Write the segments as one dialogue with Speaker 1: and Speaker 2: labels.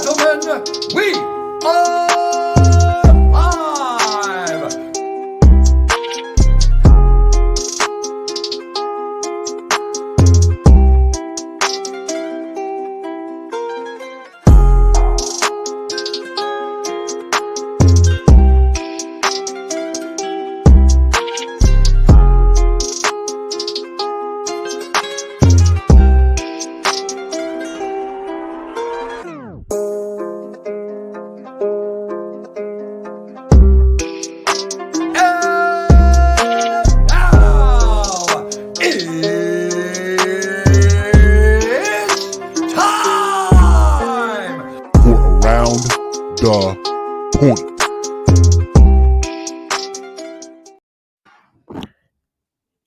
Speaker 1: gentlemen, we are live!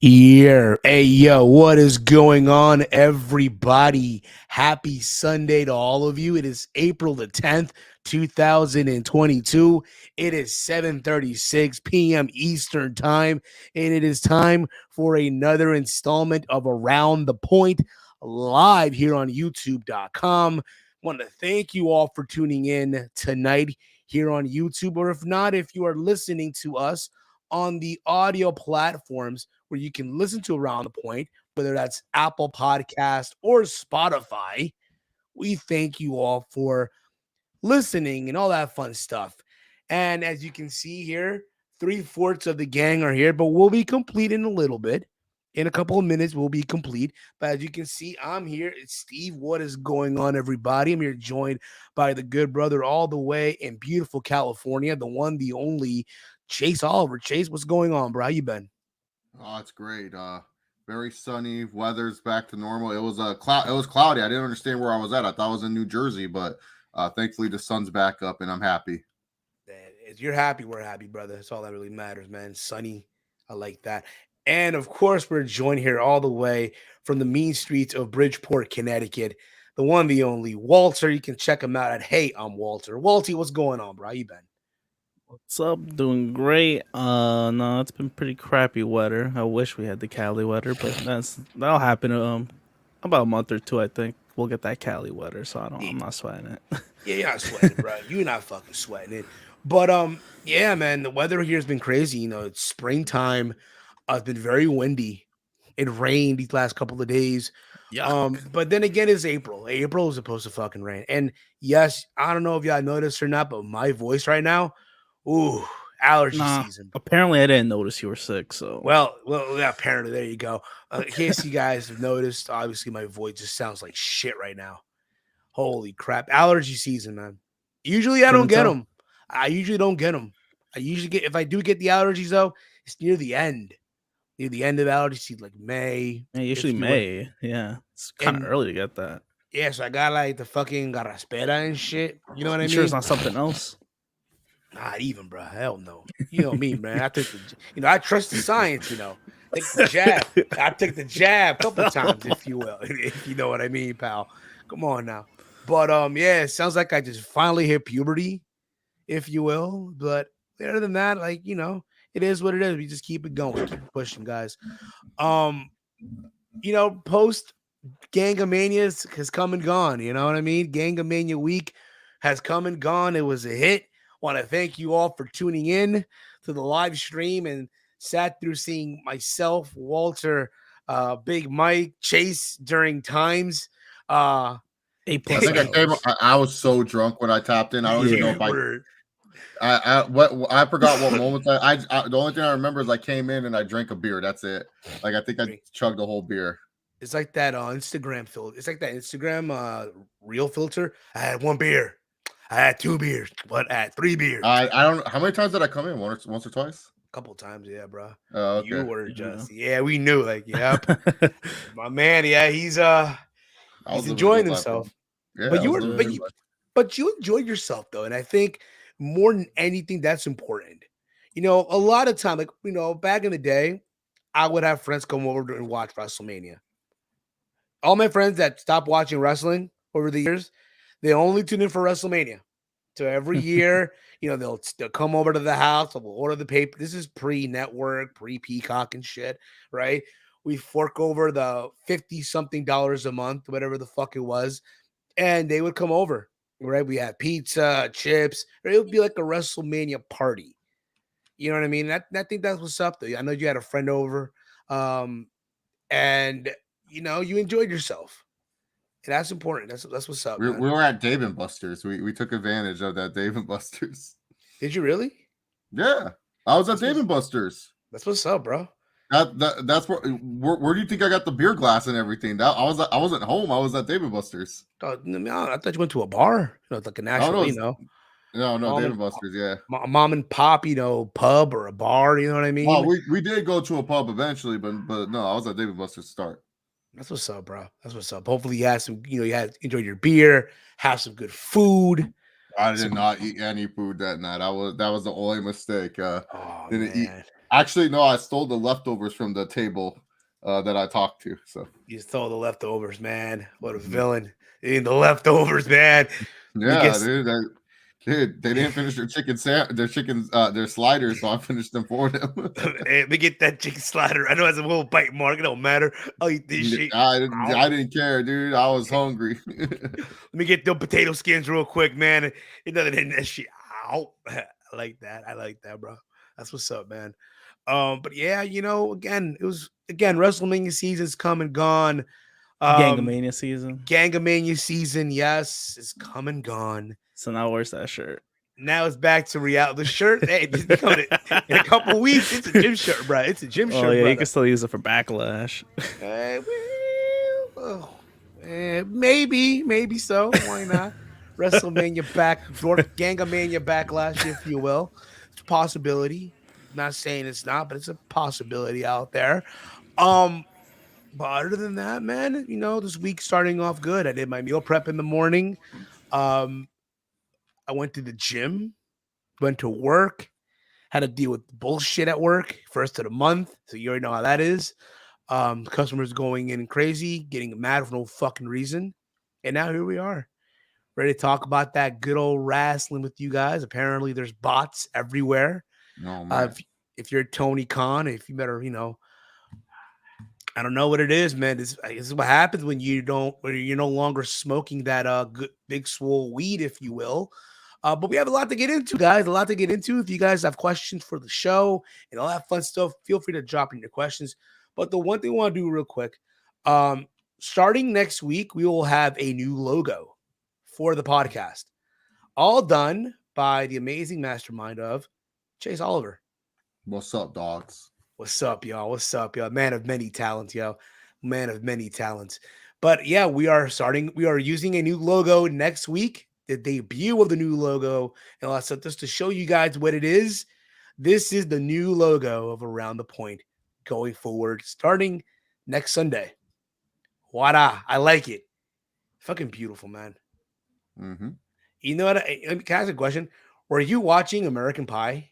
Speaker 2: Yeah. Hey, yo, what is going on, everybody? Happy Sunday to all of you. It is April the 10th, 2022. It is 7:36 p.m. Eastern Time, and it is time for another installment of Around the Point live here on YouTube.com. Want to thank you all for tuning in tonight here on YouTube, or if not, if you are listening to us on the audio platforms where you can listen to Around the Point, whether that's Apple Podcast or Spotify. We thank you all for listening and all that fun stuff. And as you can see here, 3/4 of the gang are here, but we'll be complete in a little bit. In a couple of minutes, we'll be complete. But as you can see, I'm here. It's Steve. What is going on, everybody? I'm here joined by the good brother all the way in beautiful California, the one, the only Chase Oliver. Chase, what's going on, bro? How you been?
Speaker 3: Oh, it's great. Very sunny. Weather's back to normal. It was It was cloudy. I didn't understand where I was at. I thought I was in New Jersey, but thankfully the sun's back up and I'm happy.
Speaker 2: If you're happy, we're happy, brother. That's all that really matters, man. Sunny. I like that. And of course, we're joined here all the way from the mean streets of Bridgeport, Connecticut. The one, the only Walter. You can check him out at Hey, I'm Walter. Walty, what's going on, bro? How you been?
Speaker 4: What's up? Doing great. No, it's been pretty crappy weather. I wish we had the Cali weather, but that'll happen about a month or two, I think. We'll get that Cali weather, so I'm not sweating it.
Speaker 2: Yeah, you're not sweating, bro. You're not fucking sweating it. But yeah, man, the weather here has been crazy. You know, it's springtime. It's been very windy. It rained these last couple of days. But then again, it's April. April is supposed to fucking rain. And yes, I don't know if y'all noticed or not, but my voice right now, ooh, allergy season.
Speaker 4: Apparently, I didn't notice you were sick. So
Speaker 2: well, yeah, apparently, there you go. In case you guys have noticed, obviously my voice just sounds like shit right now. Holy crap, allergy season, man. Usually I don't get them. I usually don't get them. I usually get, if I do get the allergies though, it's near the end of allergy season, like May.
Speaker 4: Yeah, usually May. Yeah, it's kind of early to get that.
Speaker 2: Yeah, so I got like the fucking Garaspera and shit. You know what I mean?
Speaker 4: Sure, it's not something else.
Speaker 2: Not even, bro. Hell no. You know me, man. I took I trust the science. You know, take the jab. I took the jab a couple times, if you will, if you know what I mean, pal. Come on now. But yeah, it sounds like I just finally hit puberty, if you will. But other than that, like, you know, it is what it is. We just keep it going, keep it pushing, guys. You know, post Gangamania has come and gone. You know what I mean? Gangamania week has come and gone. It was a hit. Want to thank you all for tuning in to the live stream and sat through seeing myself, Walter, Big Mike, Chase during times.
Speaker 3: A+. I was so drunk when I tapped in. I don't even know if I forgot what moments I the only thing I remember is I came in and I drank a beer. That's it. Like I think I chugged a whole beer.
Speaker 2: It's like that Instagram filter. It's like that Instagram reel filter. I had one beer. I had 2 beers. What? I had 3 beers.
Speaker 3: I don't know. How many times did I come in? Once or twice?
Speaker 2: A couple times, yeah, bro.
Speaker 3: Oh, okay.
Speaker 2: You were just we knew, like, yep. My man, yeah, he's enjoying himself.
Speaker 3: Yeah,
Speaker 2: but you enjoyed yourself though, and I think more than anything, that's important. You know, a lot of time, like, you know, back in the day, I would have friends come over and watch WrestleMania. All my friends that stopped watching wrestling over the years, they only tune in for WrestleMania. So every year, you know, they'll come over to the house, they'll order the paper. This is pre-network, pre-Peacock and shit, right? We fork over the $50-something a month, whatever the fuck it was, and they would come over. right? We have pizza, chips, or it would be like a WrestleMania party. You know what I mean? I think that's what's up, though. I know you had a friend over, and you enjoyed yourself, and that's important. That's what's up,
Speaker 3: We
Speaker 2: man.
Speaker 3: were at Dave and Buster's. We took advantage of that Dave and Buster's.
Speaker 2: Did you really?
Speaker 3: Yeah, I was at Dave and Buster's.
Speaker 2: That's what's up, bro.
Speaker 3: That's where do you think I got the beer glass and everything? I wasn't home. I was at Dave and Buster's.
Speaker 2: Oh, no, I thought you went to a bar. It's like a national,
Speaker 3: No, Dave and Buster's, yeah.
Speaker 2: Mom and pop, pub or a bar, you know what I mean?
Speaker 3: Well, we did go to a pub eventually, but no, I was at Dave and Buster's to start.
Speaker 2: That's what's up, bro. That's what's up. Hopefully you had some, enjoyed your beer, have some good food.
Speaker 3: I did not eat any food that night. That was the only mistake. Didn't eat.
Speaker 2: Man.
Speaker 3: Actually, no, I stole the leftovers from the table that I talked to. So
Speaker 2: you stole the leftovers, man. What a villain. Eating the leftovers, man.
Speaker 3: Yeah, dude, they didn't finish their their sliders, so I finished them for them.
Speaker 2: Hey, let me get that chicken slider. I know it has a little bite mark. It don't matter. I'll eat this shit.
Speaker 3: I didn't care, dude. I was hungry.
Speaker 2: Let me get the potato skins real quick, man. It doesn't hit that shit. Ow. I like that, bro. That's what's up, man. But yeah, again, WrestleMania season's come and gone.
Speaker 4: Gangamania season.
Speaker 2: Yes, is come and gone.
Speaker 4: So now where's that shirt?
Speaker 2: Now it's back to reality. The shirt, hey, in a couple weeks, it's a gym shirt, bro. It's a gym shirt.
Speaker 4: Oh yeah,
Speaker 2: brother.
Speaker 4: you can still use it for backlash.
Speaker 2: Maybe so. Why not? WrestleMania Gangamania backlash, if you will. It's a possibility. Not saying it's not, but it's a possibility out there. But other than that, man, this week starting off good. I did my meal prep in the morning. I went to the gym, went to work, had to deal with bullshit at work, first of the month. So you already know how that is. Customers going in crazy, getting mad for no fucking reason. And now here we are, ready to talk about that good old wrestling with you guys. Apparently there's bots everywhere.
Speaker 3: No, man.
Speaker 2: If you're Tony Khan, if you better, I don't know what it is, man. This is what happens when you're no longer smoking that good big swole weed, if you will. But we have a lot to get into, guys. A lot to get into. If you guys have questions for the show and all that fun stuff, feel free to drop in your questions. But the one thing I want to do real quick, starting next week, we will have a new logo for the podcast, all done by the amazing mastermind of Chase Oliver.
Speaker 3: What's up, dogs?
Speaker 2: What's up, y'all? What's up, y'all? Man of many talents, yo. Man of many talents. But yeah, we are using a new logo next week, the debut of the new logo and all that stuff, just to show you guys what it is. This is the new logo of Around the Point going forward, starting next Sunday. Voila. I like it. Fucking beautiful, man.
Speaker 3: Mm-hmm.
Speaker 2: You know what? Can I ask a question? Were you watching American Pie?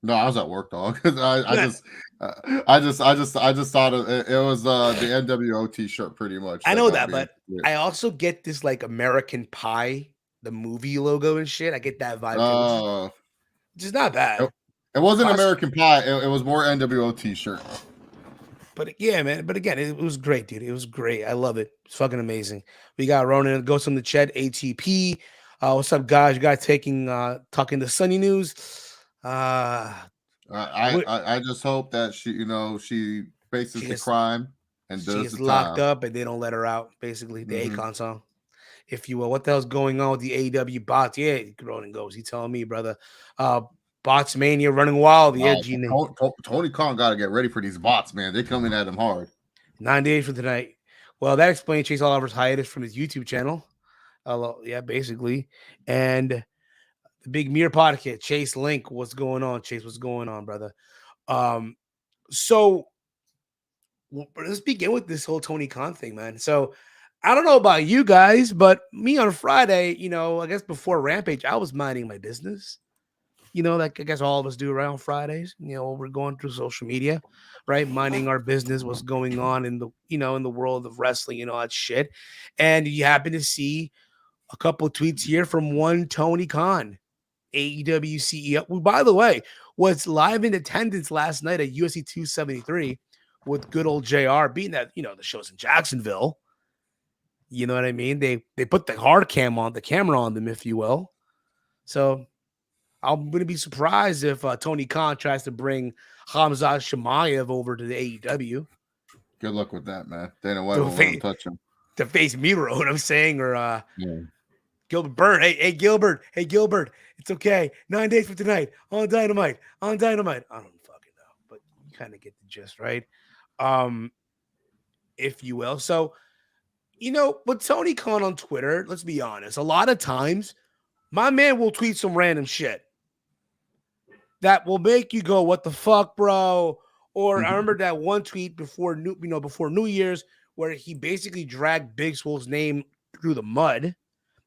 Speaker 3: No, I was at work, dog. I just thought it was the NWO T-shirt, pretty much.
Speaker 2: I know that, but I also get this like American Pie, the movie logo and shit. I get that vibe, which is not bad.
Speaker 3: It wasn't American Pie. It was more NWO T-shirt.
Speaker 2: But yeah, man. But again, it was great, dude. It was great. I love it. It's fucking amazing. We got Ronan Ghost on the chat, ATP. What's up, guys? You guys talking the Sunny news?
Speaker 3: I just hope that she faces the crime and does
Speaker 2: she is locked up and they don't let her out. Basically, the Akon song, if you will. What the hell's going on with the AEW bots? Yeah, Ronan goes. He telling me, brother. Bots mania running wild. Yeah,
Speaker 3: Tony Khan got to get ready for these bots, man. They coming at him hard. 9
Speaker 2: days from tonight. Well, that explains Chase Oliver's hiatus from his YouTube channel. Yeah, basically, and. Big Mirror Podcast, Chase Link. What's going on, Chase? What's going on, brother? So let's begin with this whole Tony Khan thing, man. So I don't know about you guys, but me on Friday, I guess before Rampage, I was minding my business. Like I guess all of us do around Fridays. We're going through social media, right? Minding our business, what's going on in the, in the world of wrestling, that shit. And you happen to see a couple of tweets here from one Tony Khan, AEW CEO, who, by the way, was live in attendance last night at UFC 273 with good old JR, being that, the show's in Jacksonville. You know what I mean? They put the camera on them, if you will. So I'm going to be surprised if Tony Khan tries to bring Khamzat Chimaev over to the AEW.
Speaker 3: Good luck with that, man. Dana White won't let him touch him.
Speaker 2: To face Miro, what I'm saying, or Gilbert Burns. Hey, Gilbert. It's okay. 9 days from tonight on Dynamite. I don't fucking know, but you kind of get the gist, right? If you will. So, with Tony Khan on Twitter, let's be honest, a lot of times my man will tweet some random shit that will make you go, what the fuck, bro? Or I remember that one tweet before New Year's where he basically dragged Big Swole's name through the mud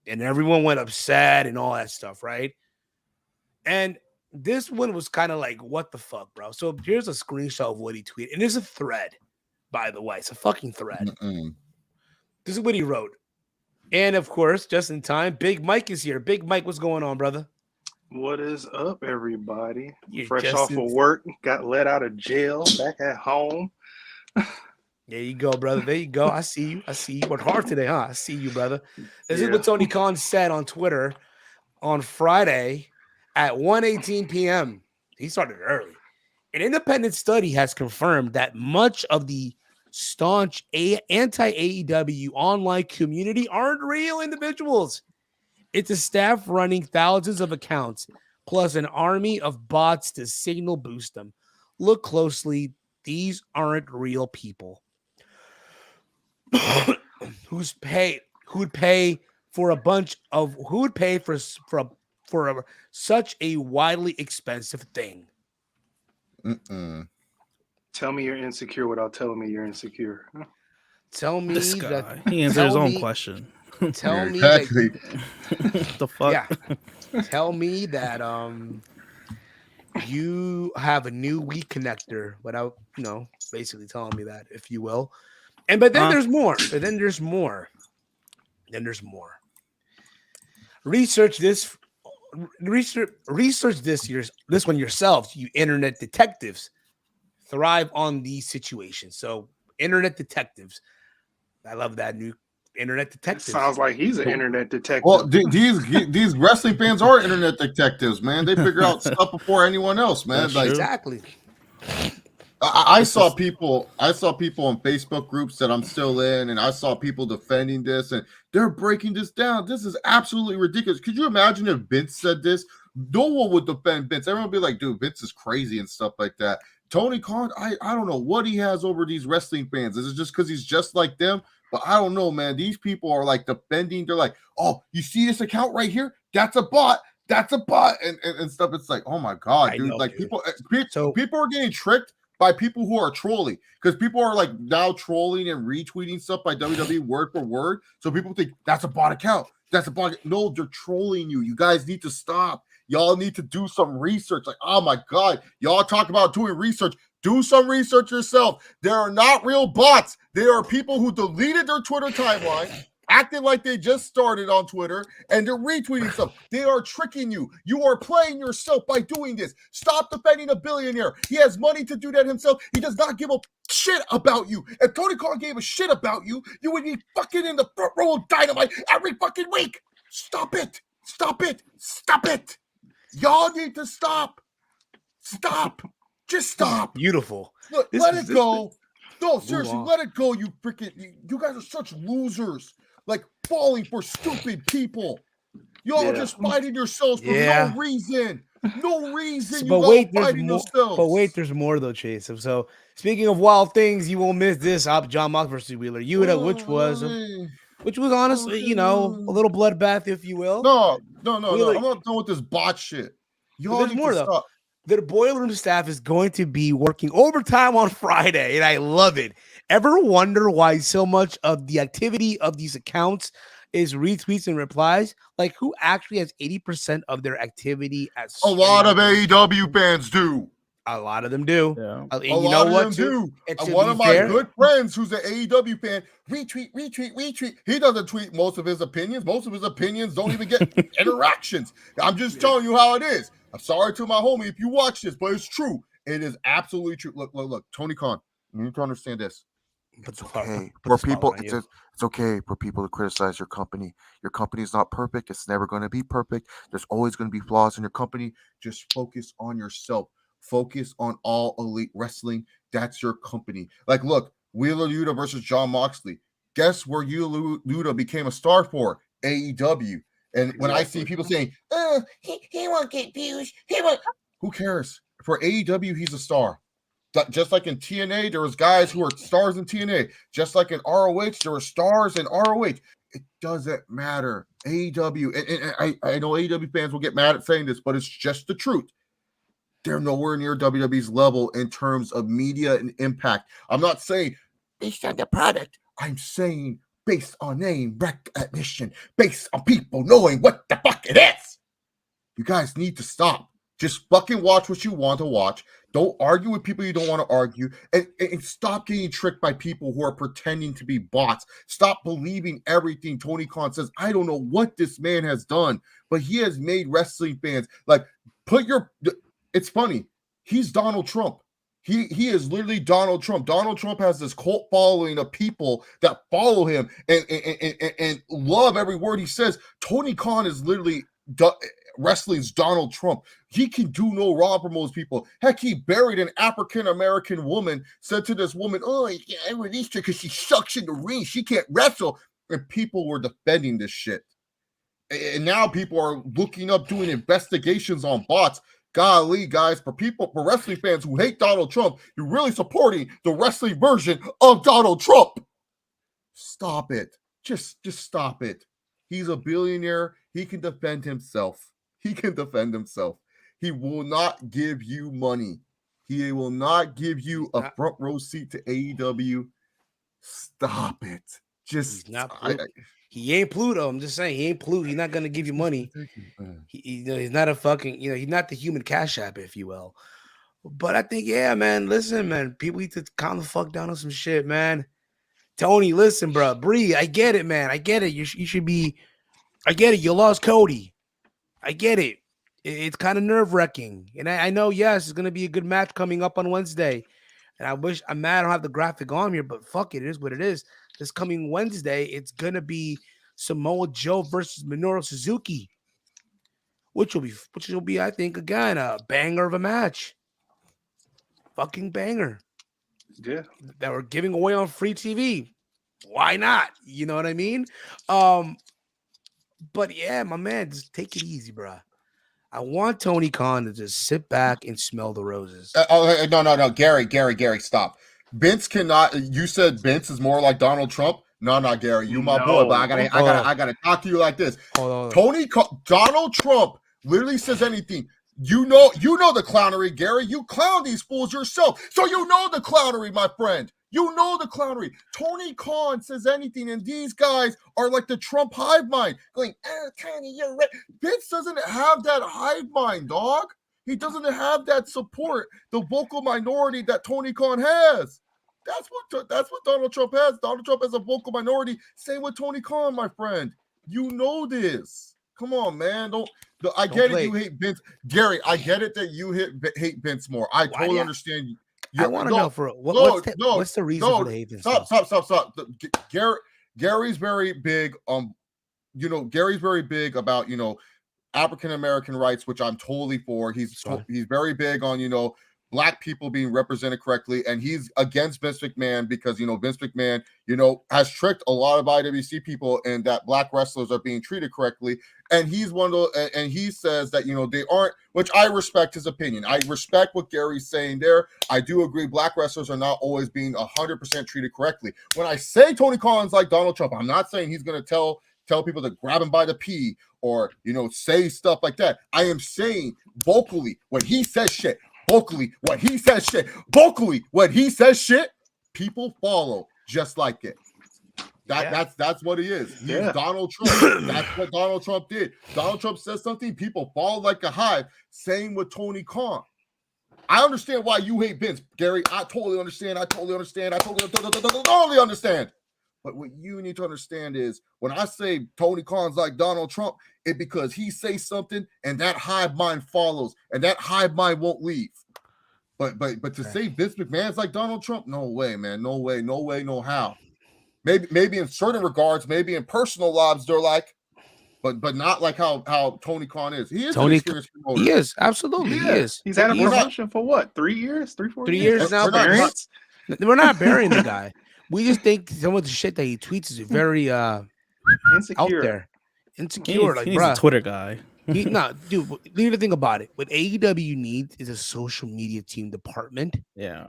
Speaker 2: and everyone went upset and all that stuff, right? And this one was kind of like, what the fuck, bro? So here's a screenshot of what he tweeted. And it's a thread, by the way. It's a fucking thread. This is what he wrote. And of course, just in time, Big Mike is here. Big Mike, what's going on, brother?
Speaker 5: What is up, everybody? Fresh off of work, got let out of jail, back at home.
Speaker 2: There you go, brother. There you go. I see you. You worked hard today, huh? I see you, brother. This is what Tony Khan said on Twitter on Friday at 1:18 p.m. He started early. An independent study has confirmed that much of the staunch anti-AEW online community aren't real individuals. It's a staff running thousands of accounts, plus an army of bots to signal boost them. Look closely. These aren't real people. Who would pay for such a widely expensive thing?
Speaker 5: Tell me you're insecure without telling me you're insecure.
Speaker 2: Tell me
Speaker 4: this guy.
Speaker 2: that
Speaker 4: He answered his own question.
Speaker 2: Tell me
Speaker 3: exactly.
Speaker 4: The fuck?
Speaker 2: Yeah. Tell me that you have a new weak connector without, basically telling me that, if you will. But then there's more. Research this one yourselves, you internet detectives. Thrive on these situations. So, internet detectives. I love that new internet detective.
Speaker 5: Sounds like he's an internet detective.
Speaker 3: Well, these wrestling fans are internet detectives, man. They figure out stuff before anyone else, man.
Speaker 2: Like, exactly.
Speaker 3: I saw people on Facebook groups that I'm still in, and I saw people defending this, and they're breaking this down. This is absolutely ridiculous. Could you imagine if Vince said this? No one would defend Vince. Everyone would be like, dude, Vince is crazy and stuff like that. Tony Khan, I don't know what he has over these wrestling fans. Is it just because he's just like them? But I don't know, man. These people are like defending. They're like, oh, you see this account right here? That's a bot. That's a bot. And stuff. It's like, oh my God, dude. People are getting tricked by people who are trolling, because people are like now trolling and retweeting stuff by WWE word for word. So people think that's a bot account. That's a bot. No, they're trolling you. You guys need to stop. Y'all need to do some research. Like, oh my God, y'all talk about doing research. Do some research yourself. There are not real bots. There are people who deleted their Twitter timeline, acting like they just started on Twitter, and they're retweeting stuff. They are tricking you. You are playing yourself by doing this. Stop defending a billionaire. He has money to do that himself. He does not give a shit about you. If Tony Khan gave a shit about you, you would be fucking in the front row of Dynamite every fucking week. Stop it. Stop it. Stop it. Y'all need to stop. Stop. Just stop.
Speaker 2: Beautiful.
Speaker 3: Look, let it go. No, seriously, let it go. You freaking, you guys are such losers. Like falling for stupid people. Y'all are just fighting yourselves for no reason. No reason.
Speaker 2: But wait, there's more though, Chase. So speaking of wild things, you won't miss this up John Mox versus Wheeler Yuta, which was honestly, a little bloodbath, if you will.
Speaker 3: No. I'm not done with this bot shit.
Speaker 2: Y'all need to stop. The Boiler Room staff is going to be working overtime on Friday, and I love it. Ever wonder why so much of the activity of these accounts is retweets and replies? Like, who actually has 80% of their activity at
Speaker 3: a lot of AEW fans do.
Speaker 2: A lot of them do.
Speaker 3: Yeah. And a lot of them do. One of my good friends who's an AEW fan, retweet. He doesn't tweet most of his opinions. Most of his opinions don't even get interactions. I'm just telling you how it is. I'm sorry to my homie if you watch this, but it's true. It is absolutely true. Look. Tony Khan, you need to understand this.
Speaker 6: It's okay for people. It's okay for people to criticize your company. Your company is not perfect. It's never going to be perfect. There's always going to be flaws in your company. Just focus on yourself. Focus on All Elite Wrestling. That's your company. Like, look, Wheeler Yuta versus Jon Moxley. Guess where Yuta became a star for? AEW. And when I see people saying, he won't get views. Who cares? For AEW, he's a star. Just like in TNA, there was guys who were stars in TNA. Just like in ROH, there were stars in ROH. It doesn't matter. AEW, and I know AEW fans will get mad at saying this, but it's just the truth. They're nowhere near WWE's level in terms of media and impact. I'm not saying based on the product. I'm saying based on name recognition, based on people knowing what the fuck it is. You guys need to stop. Just fucking watch what you want to watch. Don't argue with people you don't want to argue. And stop getting tricked by people who are pretending to be bots. Stop believing everything Tony Khan says. I don't know what this man has done, but he has made wrestling fans like it's funny. He's Donald Trump. He is literally Donald Trump. Donald Trump has this cult following of people that follow him and love every word he says. Tony Khan is literally wrestling's Donald Trump. He can do no wrong for most people. Heck, he buried an African-American woman, said to this woman, I released her because she sucks in the ring. She can't wrestle. And people were defending this shit. And now people are looking up, doing investigations on bots. Golly, guys, for wrestling fans who hate Donald Trump, you're really supporting the wrestling version of Donald Trump. Stop it. Just stop it. He's a billionaire. He can defend himself. He will not give you money. He will not give you a front row seat to AEW. Stop it.
Speaker 2: He ain't Pluto. I'm just saying, he ain't Pluto. He's not gonna give you money. He's not a fucking, he's not the human cash app, if you will. But I think, yeah, man, listen, man, people need to calm the fuck down on some shit, man. Tony, listen, bro. Bree, I get it, man. I get it. You should be. I get it. You lost Cody. I get it. It's kind of nerve-wracking. And I know, yes, it's going to be a good match coming up on Wednesday. And I'm mad I don't have the graphic on here, but fuck it. It is what it is. This coming Wednesday, it's going to be Samoa Joe versus Minoru Suzuki, which will be, I think, again, a banger of a match. Fucking banger.
Speaker 5: Yeah.
Speaker 2: That we're giving away on free TV. Why not? You know what I mean? But yeah, my man, just take it easy, bro. I want Tony Khan to just sit back and smell the roses.
Speaker 3: No, Gary, stop. Vince cannot. You said Vince is more like Donald Trump. No, Gary, you my boy, but I gotta talk to you like this. Donald Trump literally says anything. You know the clownery, Gary. You clown these fools yourself, so you know the clownery, my friend. You know the clownery. Tony Khan says anything, and these guys are like the Trump hive mind, going, Tony, you're right. Vince doesn't have that hive mind, dog. He doesn't have that support, the vocal minority that Tony Khan has. That's what Donald Trump has. Donald Trump has a vocal minority. Same with Tony Khan, my friend. You know this. Come on, man. I get it. You hate Vince, Gary. I get it that you hate Vince more. I totally understand.
Speaker 2: I want to know what's the reason for the hate Vince?
Speaker 3: Stop. Gary's very big. Gary's very big about African American rights, which I'm totally for. He's very big on Black people being represented correctly, and he's against Vince McMahon because Vince McMahon has tricked a lot of IWC people and that Black wrestlers are being treated correctly, and he's one of those, and he says that they aren't, which I respect his opinion. I respect what Gary's saying there. I do agree Black wrestlers are not always being 100% treated correctly. When I say Tony Khan's like Donald Trump, I'm not saying he's going to tell people to grab him by the pee or say stuff like that. I am saying vocally when he says shit. Vocally, when he says shit, people follow just like it. That's what he is. He's Donald Trump. That's what Donald Trump did. Donald Trump says something, people follow like a hive. Same with Tony Khan. I understand why you hate Vince, Gary. I totally understand. I totally understand. But what you need to understand is when I say Tony Khan's like Donald Trump, it's because he says something and that hive mind follows, and that hive mind won't leave. But to say Vince McMahon's like Donald Trump, no way, man, no way, no how. Maybe in certain regards, maybe in personal lives, they're like, but not like how Tony Khan is. He is an experienced promoter.
Speaker 2: He is absolutely. He is.
Speaker 5: He's had a promotion for what? 3 years? 4 years?
Speaker 2: 3 years now. We're not burying the guy. We just think some of the shit that he tweets is very
Speaker 5: insecure.
Speaker 2: Out there. Insecure.
Speaker 4: He's a Twitter guy.
Speaker 2: Dude, leave the thing about it. What AEW needs is a social media team department.
Speaker 4: Yeah.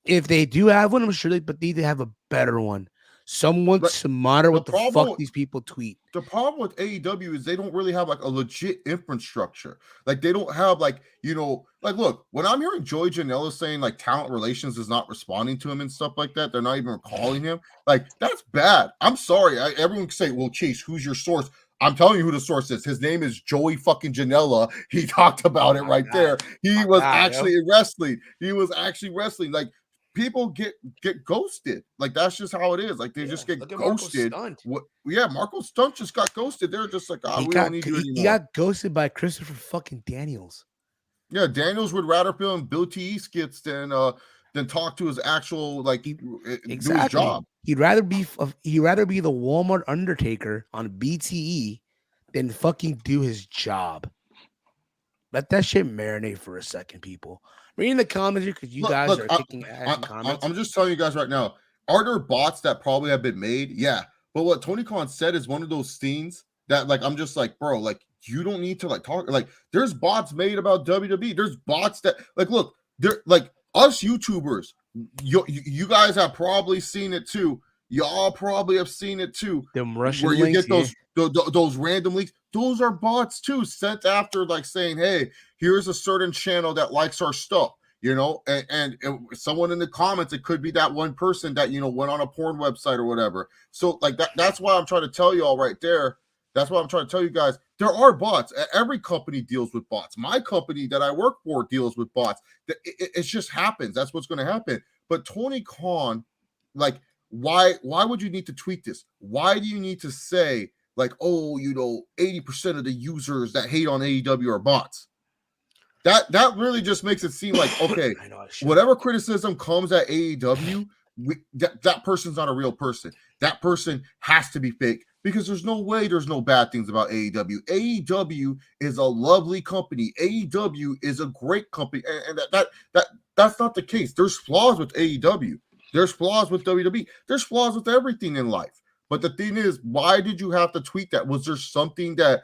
Speaker 2: If they do have one, I'm sure they need to have a better one. Someone to monitor what the fuck these people tweet.
Speaker 3: The problem with AEW is they don't really have like a legit infrastructure. Like they don't have like, like look, when I'm hearing Joey Janela saying like talent relations is not responding to him and stuff like that, they're not even calling him. Like that's bad. I'm sorry. Everyone can say, well, Chase, who's your source? I'm telling you who the source is. His name is Joey fucking Janela. He talked about it right there. He was actually wrestling. He was actually wrestling. Like people get ghosted. Like that's just how it is. Like they just get ghosted. Marco Stunt just got ghosted. They're just like, we don't need you anymore.
Speaker 2: He got ghosted by Christopher fucking Daniels.
Speaker 3: Yeah, Daniels would rather film Bill T skits than talk to his actual do his job.
Speaker 2: He'd rather be the Walmart Undertaker on BTE than fucking do his job. Let that shit marinate for a second, people. Reading the comments because you guys are kicking ass in comments.
Speaker 3: I'm just telling you guys right now. Are there bots that probably have been made? Yeah. But what Tony Khan said is one of those things that I'm just like, bro, like you don't need to talk. Like there's bots made about WWE. There's bots that look, they're like us YouTubers. You guys have probably seen it too. Y'all probably have seen it too.
Speaker 2: Them Russian
Speaker 3: where you
Speaker 2: links,
Speaker 3: get those random leaks. Those are bots too, sent after saying, hey, here's a certain channel that likes our stuff, and someone in the comments, it could be that one person that, went on a porn website or whatever. So that's why I'm trying to tell you all right there. That's why I'm trying to tell you guys, there are bots. Every company deals with bots. My company that I work for deals with bots. It just happens. That's what's going to happen. But Tony Khan, why would you need to tweet this? Why do you need to say 80% of the users that hate on AEW are bots? That really just makes it seem like, okay, whatever criticism comes at AEW, that person's not a real person. That person has to be fake because there's no way there's no bad things about AEW. AEW is a lovely company. AEW is a great company. And that's not the case. There's flaws with AEW. There's flaws with WWE. There's flaws with everything in life. But the thing is, why did you have to tweet that? Was there something that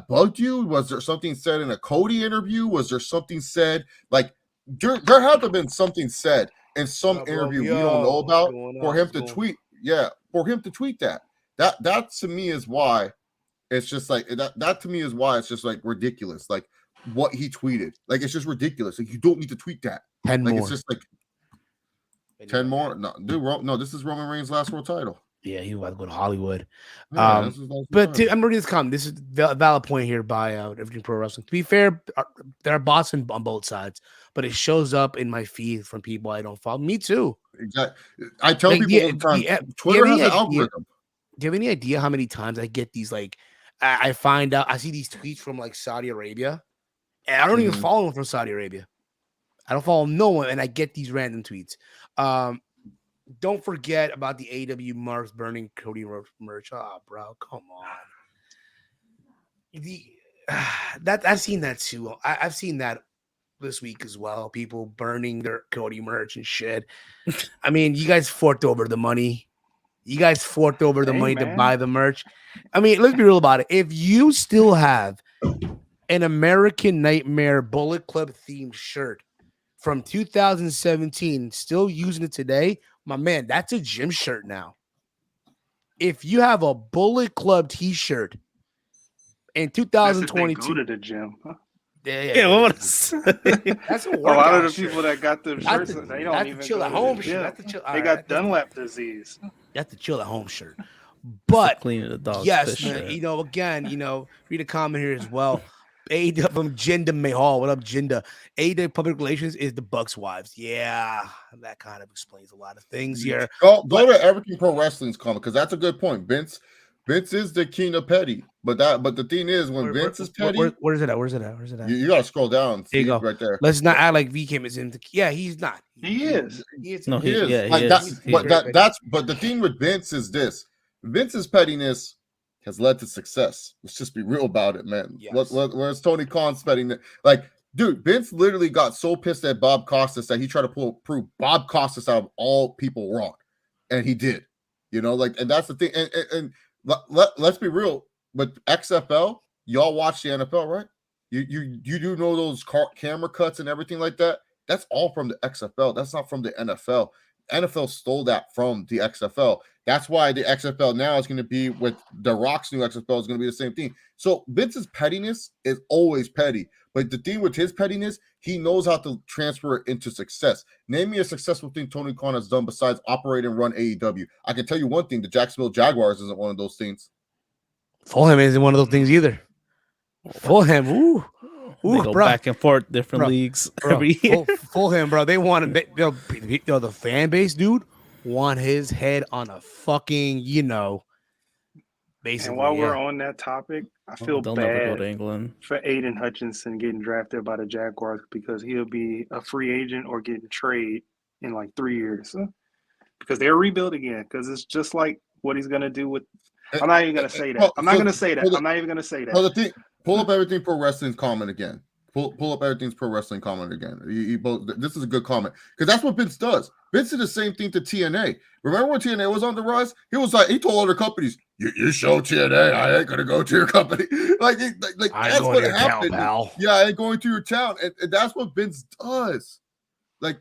Speaker 3: bugged you? Was there something said in a Cody interview? Was there something said there had to have been something said in some interview we don't know about for him to tweet? Yeah, for him to tweet that. That to me is why it's just that to me is why it's just ridiculous. What he tweeted, it's just ridiculous. You don't need to tweet that.
Speaker 2: 10 more.
Speaker 3: It's just 10 more. No, dude, no, this is Roman Reigns' last world title.
Speaker 2: Yeah, he was about to go to Hollywood.
Speaker 3: Yeah,
Speaker 2: but I'm reading this comment. This is a valid point here by Everything Pro Wrestling. To be fair, there are bots on both sides, but it shows up in my feed from people I don't follow. Me too.
Speaker 3: Exactly. I tell people all the time, Twitter has an algorithm.
Speaker 2: Do you have any idea how many times I get these? I find out, I see these tweets from Saudi Arabia, and I don't even follow them from Saudi Arabia. I don't follow no one, and I get these random tweets. Don't forget about the AW Marks burning Cody merch. Oh, bro, come on. I've seen that too. I've seen that this week as well. People burning their Cody merch and shit. I mean, you guys forked over the money. You guys forked over the money to buy the merch. I mean, let's be real about it. If you still have an American Nightmare Bullet Club themed shirt from 2017, still using it today, my man, that's a gym shirt now. If you have a Bullet Club t-shirt in 2022,
Speaker 5: go to the gym. Huh?
Speaker 4: Yeah, what was
Speaker 5: that's a lot of the people that got them shirts, they don't even
Speaker 2: chill at home shirt.
Speaker 5: They got Dunlap disease.
Speaker 2: That's the chill at home shirt. But
Speaker 4: cleaning the dog.
Speaker 2: Yes, man, again, read a comment here as well. AEW from Jinda Mahal. What up, Jinda? AEW public relations is the Bucks' wives. Yeah, that kind of explains a lot of things here.
Speaker 3: Go to Everything Pro Wrestling's comment because that's a good point. Vince is the king of petty, But the thing is, when Vince is petty,
Speaker 2: where's it at? Where's it at?
Speaker 3: You gotta scroll down.
Speaker 2: There you go.
Speaker 3: Right there.
Speaker 2: Let's not act like VCam is in the. Yeah, he's not.
Speaker 5: He is.
Speaker 3: He is.
Speaker 4: Yeah,
Speaker 3: like
Speaker 4: he
Speaker 3: that,
Speaker 4: is.
Speaker 3: But the thing with Vince is this: Vince's pettiness has led to success. Let's just be real about it, man.
Speaker 2: Yes.
Speaker 3: Whereas Tony Khan's pettiness, like, dude, Vince literally got so pissed at Bob Costas that he tried to prove Bob Costas out of all people wrong, and he did. You know, like, and that's the thing. And let's be real. With XFL, y'all watch the NFL, right? You do know those camera cuts and everything like that. That's all from the XFL. That's not from the NFL. NFL stole that from the XFL. That's why the XFL now is going to be with The Rock's new XFL is going to be the same thing. So Vince's pettiness is always petty. But the thing with his pettiness, he knows how to transfer it into success. Name me a successful thing Tony Khan has done besides operate and run AEW. I can tell you one thing: the Jacksonville Jaguars isn't one of those things.
Speaker 2: Fulham isn't one of those things either. Fulham, ooh,
Speaker 4: they go back and forth, different leagues every year.
Speaker 2: Fulham, bro, they want the fan base, dude, want his head on a fucking, basically.
Speaker 5: And while we're on that topic, I feel
Speaker 4: They'll
Speaker 5: bad
Speaker 4: never go to England
Speaker 5: for Aiden Hutchinson getting drafted by the Jaguars because he'll be a free agent or getting traded in like 3 years because they're rebuild again. Because it's just like what he's gonna do with. I'm not even gonna say that. I'm not even gonna say that.
Speaker 3: So the thing, pull up everything pro wrestling's comment again. Pull up everything's pro wrestling comment again. This is a good comment because that's what Vince does. Vince did the same thing to TNA. Remember when TNA was on the rise? He told other companies, "You show TNA, I ain't gonna go to your company." like that's what happened. Town, yeah, I ain't going to your town, and that's what Vince does. Like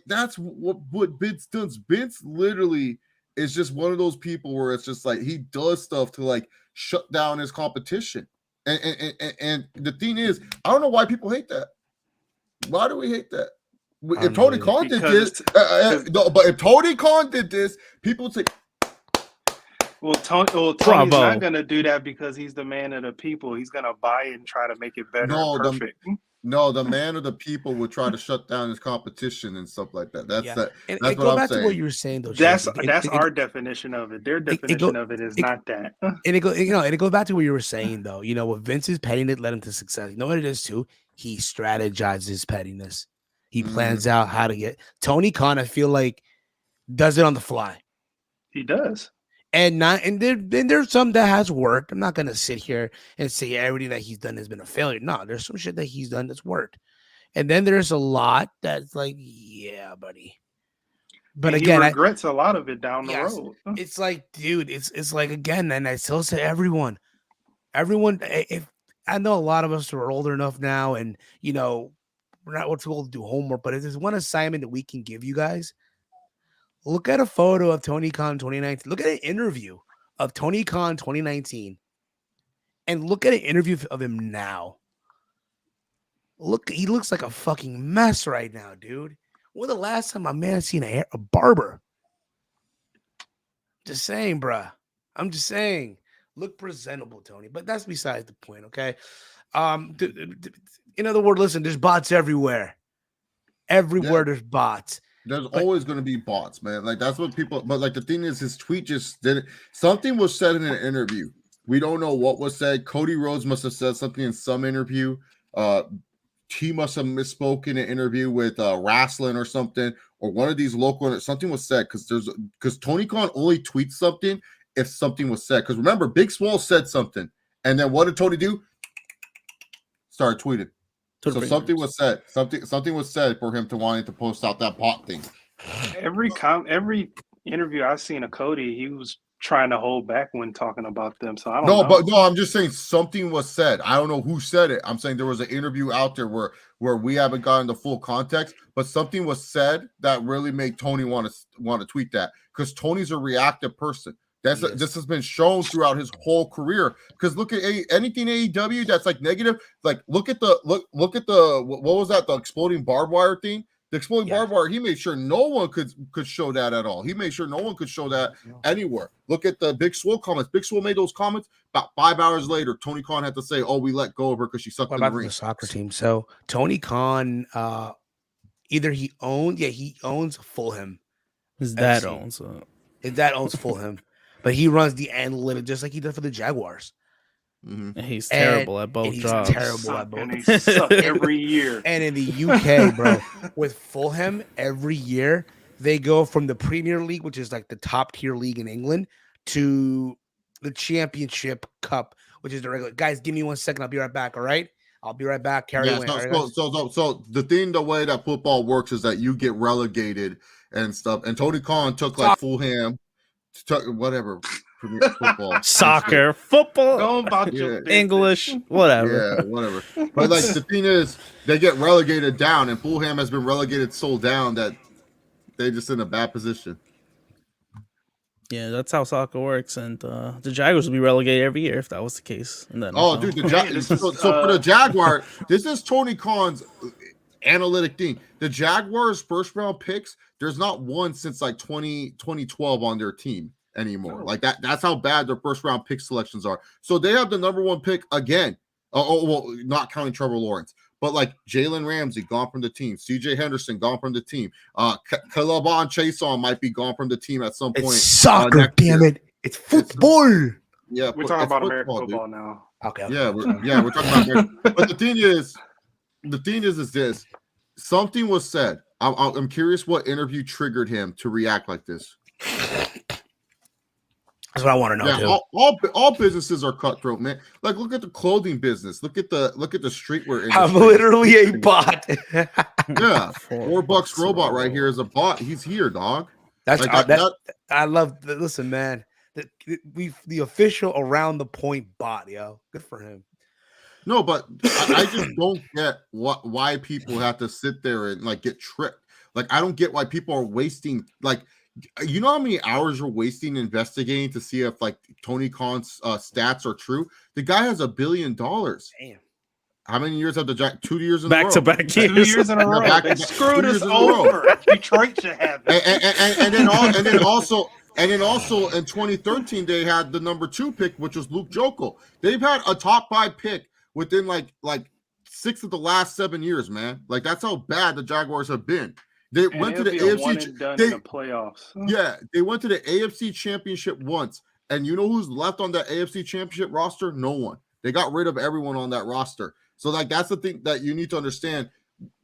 Speaker 3: that's what Vince does. Vince literally is just one of those people where it's just like he does stuff to like shut down his competition. And the thing is, I don't know why people hate that. Why do we hate that? If Tony Khan did this, but if Tony Khan did this, people would say,
Speaker 5: Well, Tony's not going to do that because he's the man of the people. He's going to buy it and try to make it better and perfect.
Speaker 3: The man of the people would try to shut down his competition and stuff like that. That's what I'm
Speaker 2: go back
Speaker 3: saying.
Speaker 2: to what you were saying, though.
Speaker 5: That's our definition of it. Their definition of it is not that.
Speaker 2: And it goes back to what you were saying, though. What Vince's pettiness led him to success. You know what it is too? He strategizes pettiness. He plans out how to get. Tony Khan, I feel like, does it on the fly.
Speaker 5: He does.
Speaker 2: And there's some that has worked. I'm not gonna sit here and say everything that he's done has been a failure. No, there's some shit that he's done that's worked. And then there's a lot that's like, yeah, buddy. But
Speaker 5: and
Speaker 2: again,
Speaker 5: he regrets a lot of it down the road.
Speaker 2: It's like, dude, it's like, again, and I still say everyone, if I know a lot of us are older enough now, and we're not what's able to do homework, but if there's one assignment that we can give you guys. Look at a photo of Tony Khan 2019. Look at an interview of Tony Khan 2019. And look at an interview of him now. He looks like a fucking mess right now, dude. When the last time my man seen a barber? Just saying, bruh. I'm just saying. Look presentable, Tony. But that's besides the point, okay? In other words, listen, there's bots everywhere. Everywhere there's bots.
Speaker 3: There's always going to be bots, man. Like that's what people. But like the thing is, his tweet just did it. Something was said in an interview. We don't know what was said. Cody Rhodes must have said something in some interview. He must have misspoke in an interview with Wrestling or something, or one of these local. Something was said because Tony Khan only tweets something if something was said. Because remember, Big Swole said something, and then what did Tony do? Started tweeting. So something was said. Something was said for him to wanting to post out that bot thing.
Speaker 5: Every interview I've seen of Cody, he was trying to hold back when talking about them. So I don't know.
Speaker 3: I'm just saying something was said. I don't know who said it. I'm saying there was an interview out there where we haven't gotten the full context, but something was said that really made Tony want to tweet that because Tony's a reactive person. This has been shown throughout his whole career. Because look at anything AEW that's like negative. Like look at the what was that? The exploding barbed wire thing. The exploding barbed wire. He made sure no one could show that at all. He made sure no one could show that anywhere. Look at the Big Swole comments. Big Swole made those comments about 5 hours later. Tony Khan had to say, "Oh, we let go of her because she sucked in the ring."
Speaker 2: The soccer team. So Tony Khan, either he owns Fulham.
Speaker 4: His dad owns
Speaker 2: Fulham. But he runs the analytics just like he did for the Jaguars.
Speaker 3: Mm-hmm.
Speaker 4: And he's terrible at both jobs.
Speaker 2: Terrible at both.
Speaker 5: And they suck every year.
Speaker 2: And in the UK, bro, with Fulham, every year they go from the Premier League, which is like the top tier league in England, to the Championship Cup, which is the regular. Guys, give me 1 second. I'll be right back. All right, I'll be right back. Carry away.
Speaker 3: So the way that football works is that you get relegated and stuff. And Tony Khan took like Fulham, whatever. Football,
Speaker 4: soccer, football,
Speaker 5: go about your
Speaker 4: English, whatever.
Speaker 3: Yeah, whatever. But like the thing is, they get relegated down, and Fulham has been relegated so down that they're just in a bad position.
Speaker 4: Yeah, that's how soccer works, and the Jaguars will be relegated every year if that was the case. And then,
Speaker 3: dude, so for the Jaguar, this is Tony Khan's analytic thing. The Jaguars' first round picks, there's not one since like 2012 on their team anymore. Like that's how bad their first round pick selections are. So they have the number one pick again. Well, not counting Trevor Lawrence, but like Jalen Ramsey gone from the team, CJ Henderson gone from the team, Calabon Chason might be gone from the team at some point.
Speaker 2: It's soccer, damn it! It's football.
Speaker 3: We're
Speaker 5: talking about American football now.
Speaker 3: Okay. Yeah, we're talking about American. But the thing is this: something was said. I'm curious what interview triggered him to react like this.
Speaker 2: That's what I want to know.
Speaker 3: Yeah, all businesses are cutthroat, man. Like, look at the clothing business. Look at the streetwear industry.
Speaker 2: I'm literally a bot.
Speaker 3: Yeah, $4 robot right here is a bot. He's here, dog.
Speaker 2: That's like, I love. Listen, man. The official around the point bot, yo. Good for him.
Speaker 3: No, but I just don't get why people have to sit there and like get tricked. Like, I don't get why people are wasting like. You know how many hours you're wasting investigating to see if like Tony Khan's stats are true? The guy has $1 billion.
Speaker 2: Damn.
Speaker 3: How many years have the Jack? 2 years in
Speaker 4: back
Speaker 3: a row.
Speaker 4: to back years.
Speaker 5: 2 years in a row. They screwed us over. Detroit should have it.
Speaker 3: And then also in 2013 they had the number 2 pick, which was Luke Jokel. They've had a top 5 pick within like 6 of the last 7 years, man. Like that's how bad the Jaguars have been. They went to the AFC
Speaker 5: in the playoffs.
Speaker 3: Yeah, they went to the AFC Championship once, and you know who's left on that AFC Championship roster? No one. They got rid of everyone on that roster. So like that's the thing that you need to understand.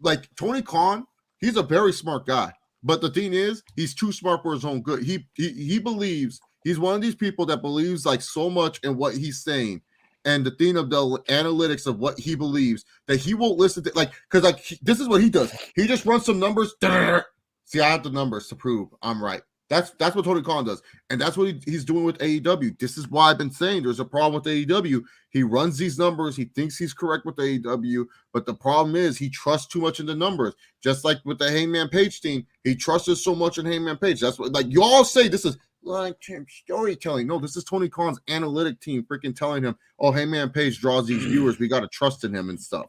Speaker 3: Like Tony Khan, he's a very smart guy, but the thing is, he's too smart for his own good. He believes he's one of these people that believes like so much in what he's saying. And the thing of the analytics of what he believes that he won't listen to, like, because like this is what he does. He just runs some numbers. See, I have the numbers to prove I'm right. That's what Tony Khan does, and that's what he's doing with AEW. This is why I've been saying there's a problem with AEW. He runs these numbers. He thinks he's correct with AEW, but the problem is he trusts too much in the numbers. Just like with the Hangman Page thing, he trusted so much in Hangman Page. That's what like you all say. This is like storytelling. No, this is Tony Khan's analytic team freaking telling him, oh, Hangman Page draws these viewers. We got to trust in him and stuff.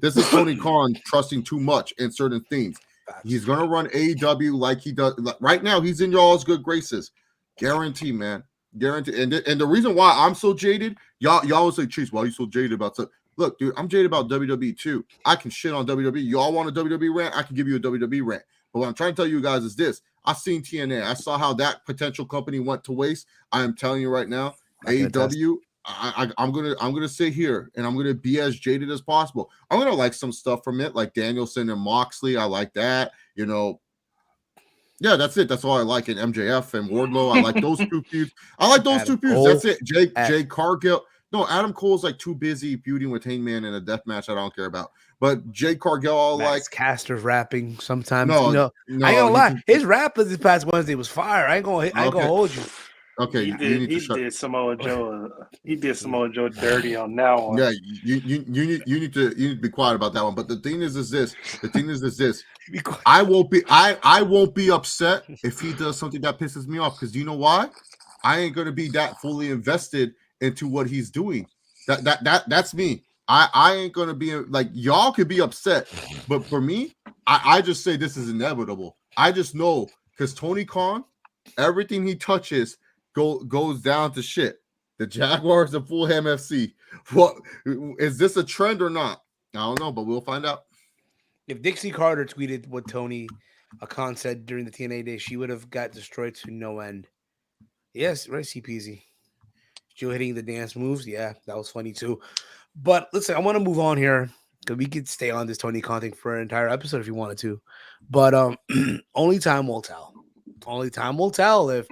Speaker 3: This is Tony Khan trusting too much in certain things. He's going to run AEW like he does. Like, right now, he's in y'all's good graces. Guarantee, man. Guarantee. And the reason why I'm so jaded, y'all will say, Chase, why are you so jaded about stuff? Look, dude, I'm jaded about WWE too. I can shit on WWE. Y'all want a WWE rant? I can give you a WWE rant. But what I'm trying to tell you guys is this. I've seen TNA. I saw how that potential company went to waste. I am telling you right now, AEW, I'm gonna sit here and I'm gonna be as jaded as possible. I'm gonna like some stuff from it, like Danielson and Moxley. I like that, you know. Yeah, that's it. That's all I like. And MJF and Wardlow. I like those two feuds. I like those two feuds. That's it. Jay Cargill. No, Adam Cole's like too busy feuding with Hangman in a death match I don't care about. But Jay Cargill,
Speaker 2: Max Caster's rapping sometimes. No, I ain't gonna lie. His rap this past Wednesday was fire. I ain't gonna hold you.
Speaker 3: Okay,
Speaker 5: he did Samoa Joe. He did Samoa Joe dirty on that one.
Speaker 3: Yeah, you need to be quiet about that one. But the thing is this. I won't be upset if he does something that pisses me off, because you know why? I ain't gonna be that fully invested into what he's doing. That's me. I ain't gonna be like, y'all could be upset, but for me, I just say this is inevitable. I just know, because Tony Khan, everything he touches goes down to shit. The Jaguars and Fulham FC. What is this a trend or not? I don't know, but we'll find out.
Speaker 2: If Dixie Carter tweeted what Tony Khan said during the TNA day, she would have got destroyed to no end. Yes, right, CPZ. Joe hitting the dance moves. Yeah, that was funny too. But listen, I want to move on here because we could stay on this Tony Khan thing for an entire episode if you wanted to. But only time will tell. Only time will tell if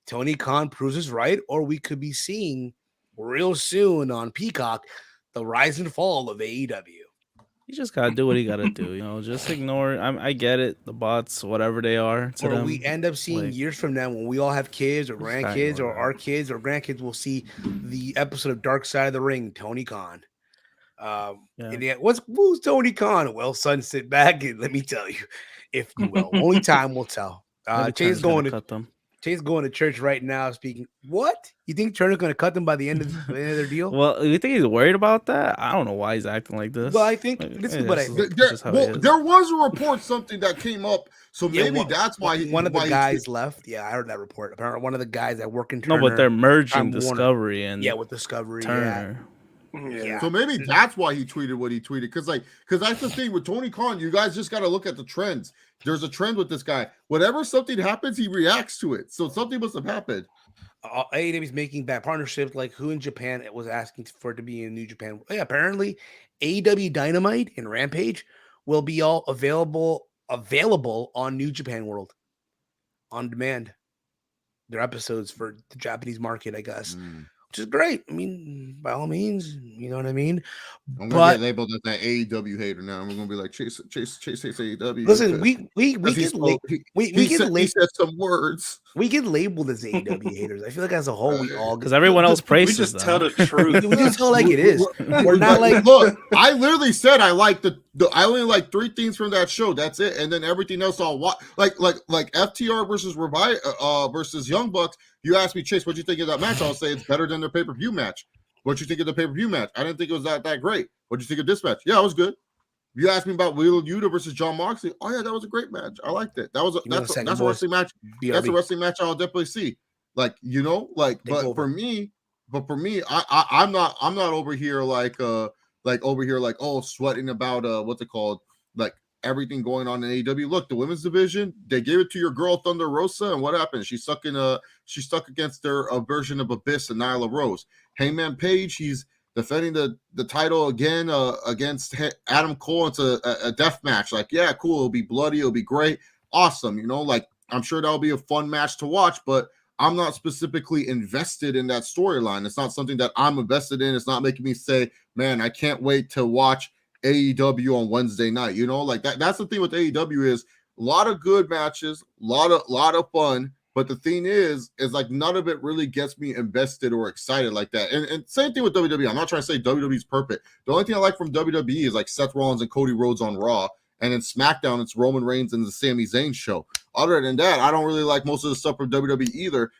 Speaker 2: Tony Khan proves us right, or we could be seeing real soon on Peacock the rise and fall of AEW.
Speaker 4: You just gotta do what you gotta do, you know. Just ignore. I get it. The bots, whatever they are, to
Speaker 2: or
Speaker 4: them,
Speaker 2: we end up seeing years from now when we all have kids or grandkids, or our kids or grandkids will see the episode of Dark Side of the Ring, Tony Khan. Who's Tony Khan? Well, son, sit back and let me tell you, if you will. Only time will tell. Chase going to cut them. Chase going to church right now. Speaking, what you think Turner's going to cut them by the end of their deal?
Speaker 4: Well, you think he's worried about that? I don't know why he's acting like this.
Speaker 2: Well, I think this is what I think.
Speaker 3: There was a report, something that came up, so maybe that's why
Speaker 2: one of the guys left. Yeah, I heard that report. Apparently, one of the guys that work in Turner.
Speaker 4: No, but they're merging Discovery and
Speaker 2: with Discovery
Speaker 4: Turner.
Speaker 2: Yeah.
Speaker 3: Yeah. So maybe that's why he tweeted what he tweeted. Because that's the thing with Tony Khan. You guys just got to look at the trends. There's a trend with this guy. Whenever something happens, he reacts to it. So something must have happened.
Speaker 2: AEW's making bad partnerships. Like who in Japan was asking for it to be in New Japan? Yeah, apparently AEW Dynamite and Rampage will be all available on New Japan World on demand. Their episodes for the Japanese market, I guess. Which is great. I mean, by all means, you know what I mean.
Speaker 3: I'm gonna get labeled as that AEW hater now. I'm gonna be like Chase AEW.
Speaker 2: Listen, he
Speaker 3: said some words.
Speaker 2: We get labeled as AEW haters. I feel like as a whole, we all
Speaker 4: because everyone else praises.
Speaker 5: We just tell the truth.
Speaker 2: We just tell like it is. We're not like
Speaker 3: look. I literally said I like I only like 3 things from that show. That's it, and then everything else I'll watch. Like FTR versus Young Bucks. You asked me, Chase, what you think of that match? I'll say it's better than their pay-per-view match. What you think of the pay-per-view match? I didn't think it was that great. What you think of this match? Yeah, it was good. You asked me about Wheeler Yuta versus John Moxley. Oh yeah, that was a great match. I liked it. That's a wrestling match. BRB. That's a wrestling match I'll definitely see. But for me, I'm not over here sweating about what's it called, like everything going on in AEW. Look, the women's division, they gave it to your girl Thunder Rosa, and what happened? She's stuck against their version of Abyss and Nyla Rose. Hangman Page, he's defending the title again against Adam Cole. It's a death match. Like, yeah, cool. It'll be bloody. It'll be great. Awesome. You know, like I'm sure that'll be a fun match to watch, but I'm not specifically invested in that storyline. It's not something that I'm invested in. It's not making me say, man, I can't wait to watch AEW on Wednesday night. You know, like that's the thing with AEW is a lot of good matches, a lot of fun. But the thing is like none of it really gets me invested or excited like that. And same thing with WWE. I'm not trying to say WWE's perfect. The only thing I like from WWE is like Seth Rollins and Cody Rhodes on Raw. And in SmackDown, it's Roman Reigns and the Sami Zayn show. Other than that, I don't really like most of the stuff from WWE either.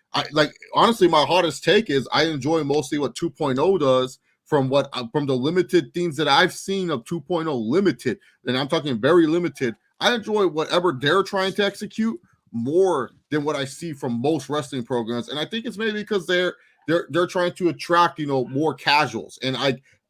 Speaker 3: Honestly, my hottest take is I enjoy mostly what 2.0 does from the limited things that I've seen of 2.0 limited. And I'm talking very limited. I enjoy whatever they're trying to execute more than what I see from most wrestling programs. And I think it's maybe because they're trying to attract, you know, more casuals. And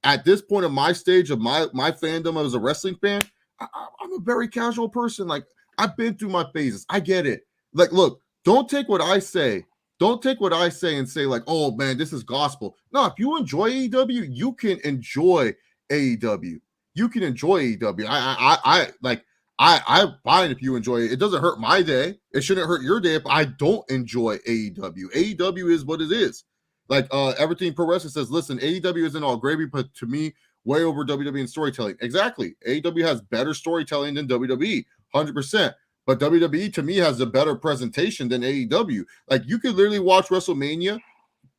Speaker 3: at this point in my stage of my fandom as a wrestling fan, I'm a very casual person. Like I've been through my phases. I get it. Like, look, don't take what I say and say like, oh man, this is gospel. No, if you enjoy AEW, you can enjoy AEW. You can enjoy AEW. I'm fine if you enjoy it. It doesn't hurt my day. It shouldn't hurt your day if I don't enjoy AEW. AEW is what it is. Like Everything Pro Wrestling says, listen, AEW isn't all gravy, but to me, way over WWE in storytelling. Exactly. AEW has better storytelling than WWE, 100%. But WWE, to me, has a better presentation than AEW. Like, you could literally watch WrestleMania,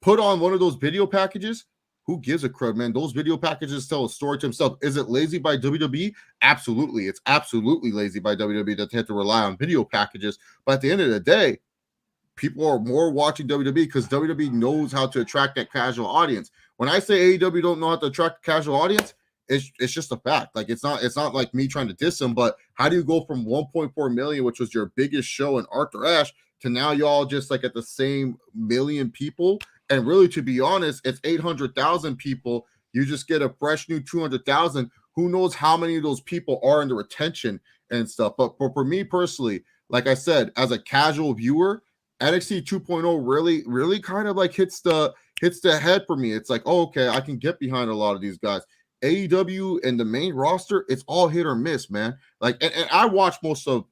Speaker 3: put on one of those video packages. Who gives a crud, man? Those video packages tell a story to themselves. Is it lazy by WWE? Absolutely. It's absolutely lazy by WWE that they have to rely on video packages. But at the end of the day, people are more watching WWE because WWE knows how to attract that casual audience. When I say AEW don't know how to attract a casual audience, it's just a fact. Like it's not like me trying to diss them, but how do you go from 1.4 million, which was your biggest show in Arthur Ashe, to now y'all just like at the same million people? And really, to be honest, it's 800,000 people. You just get a fresh new 200,000. Who knows how many of those people are in the retention and stuff. But for me personally, like I said, as a casual viewer, NXT 2.0 really kind of like hits the hits the head for me. It's like, oh, okay, I can get behind a lot of these guys. AEW and the main roster, it's all hit or miss, man. Like, and I watched most of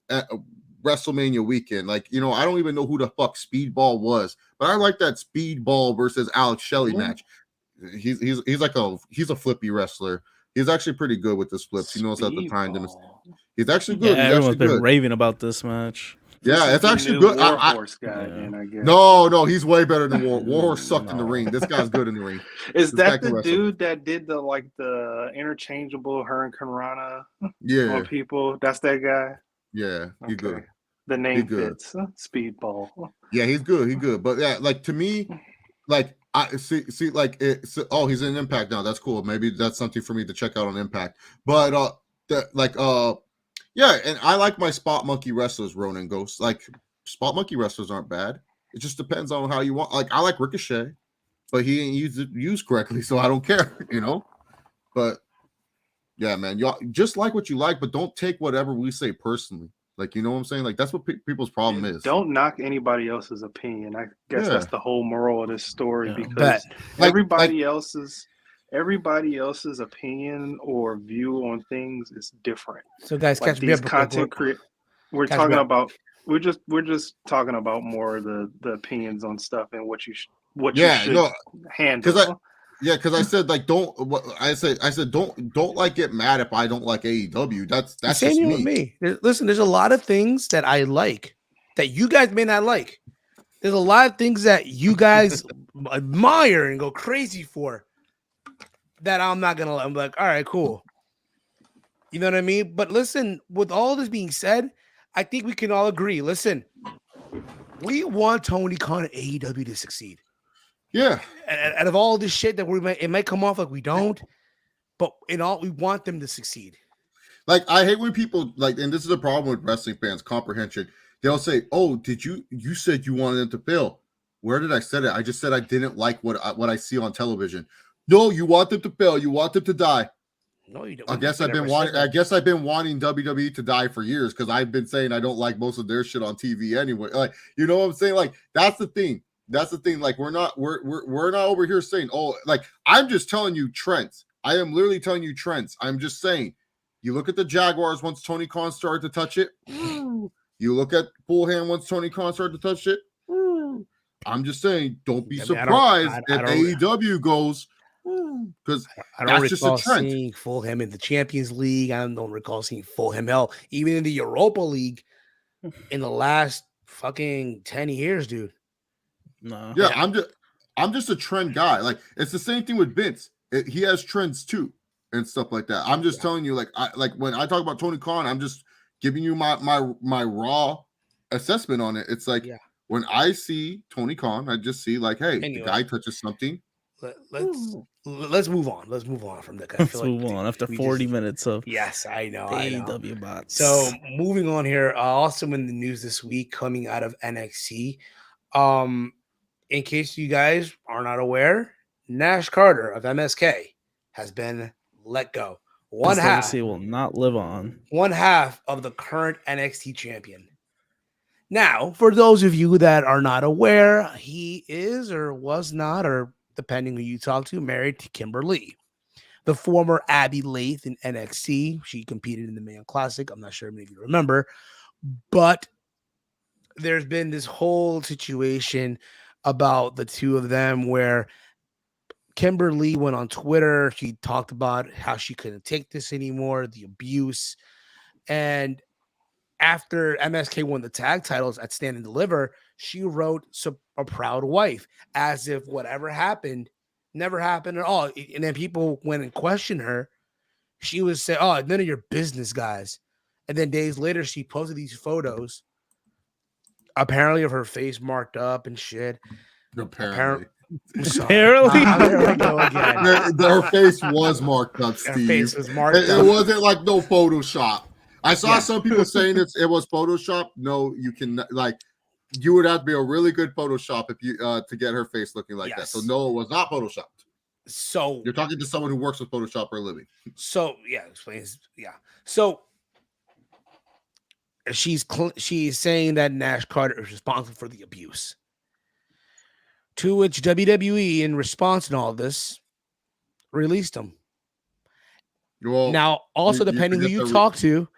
Speaker 3: WrestleMania weekend. Like, you know, I don't even know who the fuck Speedball was, but I like that Speedball versus Alex Shelley match. He's a flippy wrestler. He's actually pretty good with his flips. He knows how to time them. He's actually good.
Speaker 4: Yeah,
Speaker 3: He's
Speaker 4: everyone's
Speaker 3: actually
Speaker 4: been
Speaker 3: good.
Speaker 4: raving about this match.
Speaker 3: Yeah, it's actually good.
Speaker 5: Warhorse guy, then I guess.
Speaker 3: No, he's way better than War. Warhorse sucked in the ring. This guy's good in the ring.
Speaker 5: Is that the dude that did the interchangeable Hurricane Rana on people? That's that guy?
Speaker 3: Yeah, he's good.
Speaker 5: The name fits. Speedball.
Speaker 3: Yeah, he's good. He's good. But yeah, like to me, like I see like he's in Impact now. That's cool. Maybe that's something for me to check out on Impact. But yeah, and I like my spot monkey wrestlers, Ronan Ghost. Like, spot monkey wrestlers aren't bad. It just depends on how you want. Like, I like Ricochet, but he ain't used correctly, so I don't care, you know? But, yeah, man, y'all just like what you like, but don't take whatever we say personally. Like, you know what I'm saying? Like, that's what people's problem is.
Speaker 5: Don't knock anybody else's opinion. I guess that's the whole moral of this story, because everybody else's opinion or view on things is different.
Speaker 2: So guys,
Speaker 5: like these content creators, we're just talking about more of the opinions on stuff and what you should handle.
Speaker 3: Because I said like don't like get mad if I don't like AEW. That's just me.
Speaker 2: With me. Listen, there's a lot of things that I like that you guys may not like. There's a lot of things that you guys admire and go crazy for that I'm not gonna. I'm like, all right, cool. You know what I mean? But listen, with all this being said, I think we can all agree. Listen, we want Tony Khan and AEW to succeed.
Speaker 3: Yeah.
Speaker 2: Out of all this shit that it might come off like we don't, but in all, we want them to succeed.
Speaker 3: Like, I hate when people like, and this is a problem with wrestling fans, comprehension. They'll say, "Oh, you said you wanted them to fail? Where did I say it? I just said I didn't like what I see on television." No, you want them to fail. You want them to die.
Speaker 2: No, you don't.
Speaker 3: I guess I've been wanting WWE to die for years because I've been saying I don't like most of their shit on TV anyway. Like, you know what I'm saying? Like, that's the thing. That's the thing. Like, we're not over here saying, oh, like, I'm just telling you trends. I am literally telling you trends. I'm just saying, you look at the Jaguars once Tony Khan started to touch it. You look at Fulham once Tony Khan started to touch it. I'm just saying, don't be surprised if AEW goes. Because
Speaker 2: I don't recall seeing Fulham in the Champions League. I don't recall seeing Fulham even in the Europa League in the last fucking 10 years, dude.
Speaker 3: No. Yeah, I'm just a trend guy. Like, it's the same thing with Vince. He has trends too and stuff like that. I'm just telling you, like when I talk about Tony Khan, I'm just giving you my raw assessment on it. It's like when I see Tony Khan, I just see like, hey, the guy touches something.
Speaker 2: Let's move on. Let's move on from that.
Speaker 4: Let's move on after 40 minutes of
Speaker 2: I know.
Speaker 4: AEW bots.
Speaker 2: So moving on here, also in the news this week coming out of NXT. In case you guys are not aware, Nash Carter of MSK has been let go.
Speaker 4: His legacy will not live on.
Speaker 2: One half of the current NXT champion. Now, for those of you that are not aware, he is or was not, or depending who you talk to, married to Kimberly, the former Abby Lathe in NXT. She competed in the Man Classic. I'm not sure if many of you remember, but there's been this whole situation about the two of them where Kimberly went on Twitter. She talked about how she couldn't take this anymore, the abuse. And after MSK won the tag titles at Stand and Deliver, she wrote a proud wife, as if whatever happened never happened at all. And then people went and questioned her. She was saying, oh, none of your business, guys. And then days later, she posted these photos, apparently of her face marked up and shit.
Speaker 3: Apparently.
Speaker 4: Apparently.
Speaker 2: There we go again.
Speaker 3: Her face was marked up, Steve.
Speaker 2: Her face was marked up.
Speaker 3: It wasn't like no Photoshop. I saw some people saying it was Photoshop. No, you can, like, you would have to be a really good Photoshop if you to get her face looking like that. So no, it was not Photoshopped.
Speaker 2: So
Speaker 3: you're talking to someone who works with Photoshop for a living.
Speaker 2: So explains. So she's saying that Nash Carter is responsible for the abuse. To which WWE, in response to all this, released him.
Speaker 3: Well,
Speaker 2: now, also depending who you talk to,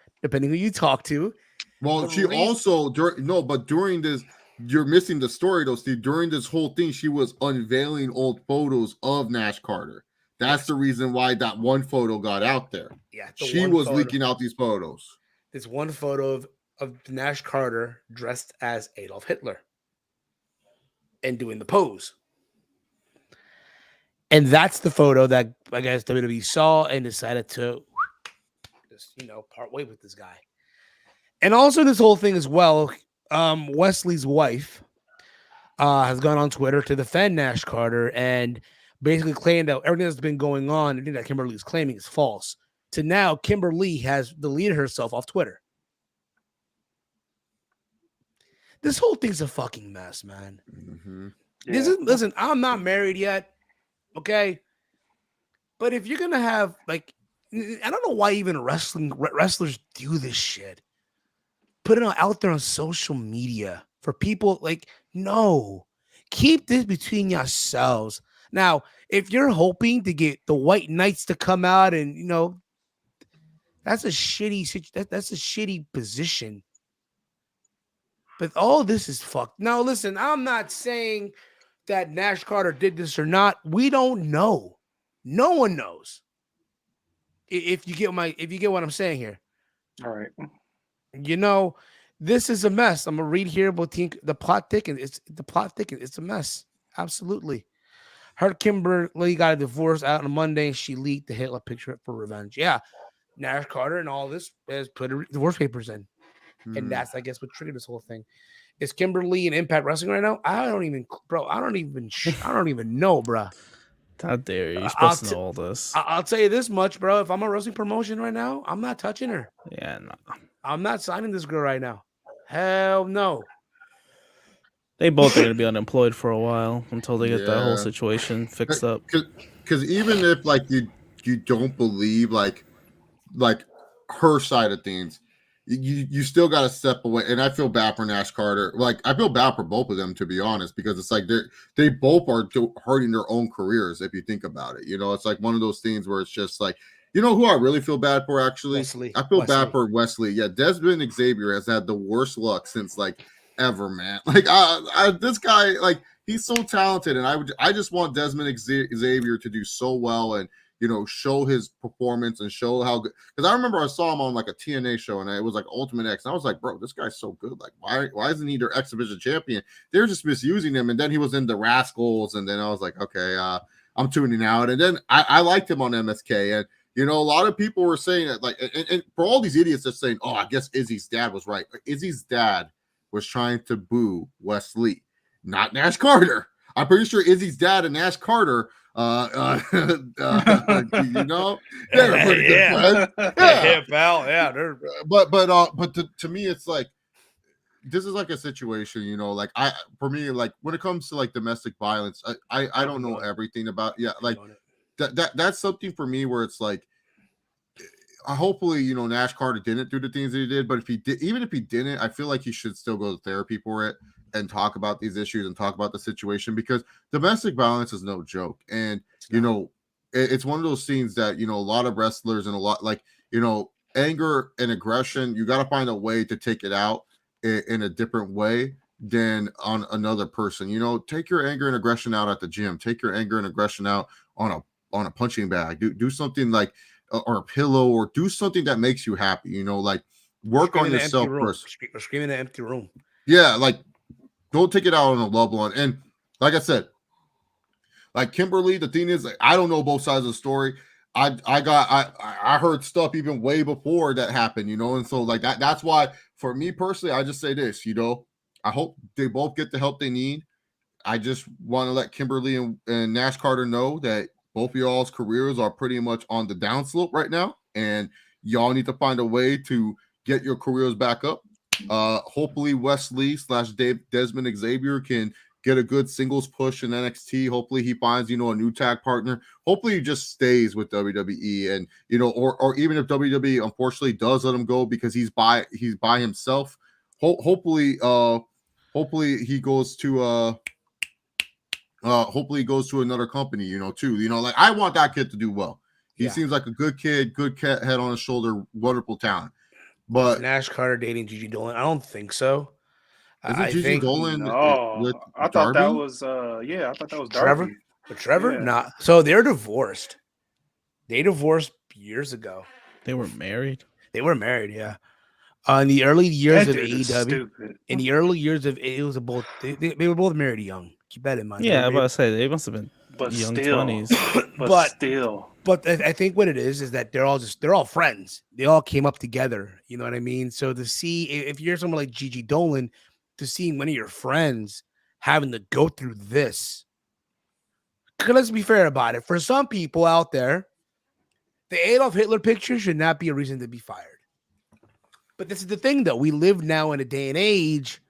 Speaker 3: well, she also during this, you're missing the story though, Steve. During this whole thing, she was unveiling old photos of Nash Carter. That's the reason why that one photo got out there.
Speaker 2: Yeah,
Speaker 3: she was leaking out these photos.
Speaker 2: This one photo of Nash Carter dressed as Adolf Hitler and doing the pose. And that's the photo that I guess WWE saw and decided to just, part way with this guy. And also this whole thing as well, Wesley's wife has gone on Twitter to defend Nash Carter and basically claimed that everything that's been going on, everything that Kimber Lee is claiming is false. To now, Kimber Lee has deleted herself off Twitter. This whole thing's a fucking mess, man.
Speaker 3: Mm-hmm.
Speaker 5: Yeah.
Speaker 2: Listen, I'm not married yet, okay? But if you're gonna have I don't know why even wrestlers do this shit. Put it out there on social media for people. No, keep this between yourselves. Now, if you're hoping to get the White Knights to come out and that's a shitty position. But all this is fucked. Now, listen, I'm not saying that Nash Carter did this or not. We don't know. No one knows. If you get what I'm saying here.
Speaker 5: All right.
Speaker 2: This is a mess. I'm gonna read here about the plot thickens. It's a mess. Absolutely. Her Kimberly got a divorce out on Monday. She leaked the Hitler picture for revenge. Yeah, Nash Carter and all this has put divorce papers in, and that's I guess what triggered this whole thing. Is Kimberly in Impact Wrestling right now? I don't even know, bro.
Speaker 4: How dare you? You're supposed to know all this.
Speaker 2: I'll tell you this much, bro. If I'm a wrestling promotion right now, I'm not touching her.
Speaker 4: Yeah, no.
Speaker 2: I'm not signing this girl right now. Hell no.
Speaker 4: They both are going to be unemployed for a while until they get that whole situation fixed up.
Speaker 3: Because even if you don't believe like her side of things, you still got to step away. And I feel bad for Nash Carter. I feel bad for both of them, to be honest, because it's they both are hurting their own careers. If you think about it, it's like one of those things where it's just like, who I really feel bad for, actually?
Speaker 2: Wesley.
Speaker 3: I feel bad for Wesley. Yeah, Desmond Xavier has had the worst luck since ever, man. This guy, he's so talented, and I just want Desmond Xavier to do so well and show his performance and show how good. Because I remember I saw him on a TNA show, and it was Ultimate X, and I was like, bro, this guy's so good. Why isn't he their X Division champion? They're just misusing him, and then he was in the Rascals, and then I was like, okay, I'm tuning out. And then I liked him on MSK, and a lot of people were saying that, and for all these idiots that's saying, oh, I guess Izzy's dad was right. Izzy's dad was trying to boo Wesley, not Nash Carter. I'm pretty sure Izzy's dad and Nash Carter, they're pretty good friends.
Speaker 2: Yeah, pal. Yeah, they're.
Speaker 3: But to me, it's this is a situation, for me, when it comes to domestic violence, I don't know everything about. Yeah, that's something for me where it's hopefully Nash Carter didn't do the things that he did, but if he did, even if he didn't, I feel like he should still go to therapy for it and talk about these issues and talk about the situation, because domestic violence is no joke. And it's one of those things that a lot of wrestlers and a lot anger and aggression, you got to find a way to take it out in a different way than on another person. Take your anger and aggression out at the gym. Take your anger and aggression out on a punching bag. Do something or a pillow, or do something that makes you happy. Work on yourself first.
Speaker 2: Screaming in an empty room.
Speaker 3: Yeah, don't take it out on a loved one. And like I said, Kimberly, the thing is, I don't know both sides of the story. I heard stuff even way before that happened, and so that's why for me personally, I just say this, I hope they both get the help they need. I just want to let Kimberly and Nash Carter know that both of y'all's careers are pretty much on the downslope right now, and y'all need to find a way to get your careers back up. Hopefully Wesley / Desmond Xavier can get a good singles push in NXT. Hopefully he finds, a new tag partner. Hopefully he just stays with WWE, and, or even if WWE unfortunately does let him go because he's by himself, hopefully he goes to hopefully he goes to another company, too. Like I want that kid to do well. He seems like a good kid, good head on his shoulder, wonderful talent. But
Speaker 2: is Nash Carter dating Gigi Dolan? I don't think so.
Speaker 3: Isn't Gigi Dolan with
Speaker 5: I thought
Speaker 3: Darby?
Speaker 5: that was I thought that was
Speaker 2: Trevor.
Speaker 5: Darby.
Speaker 2: But Trevor,
Speaker 5: Yeah.
Speaker 2: not. So they're divorced. They divorced years ago.
Speaker 4: They were married.
Speaker 2: They were married, yeah. In the early years
Speaker 5: That
Speaker 2: of
Speaker 5: dude is
Speaker 2: AEW,
Speaker 5: stupid.
Speaker 2: in the early years of it was both they were both married young. Keep that in mind.
Speaker 4: Yeah, I'm about to say they must have been
Speaker 5: But
Speaker 4: young
Speaker 5: still,
Speaker 4: 20s.
Speaker 2: But I think what it is that they're all friends. They all came up together. You know what I mean? So to see if you're someone like Gigi Dolan, to see one of your friends having to go through this. Because let's be fair about it. For some people out there, the Adolf Hitler picture should not be a reason to be fired. But this is the thing, though. We live now in a day and age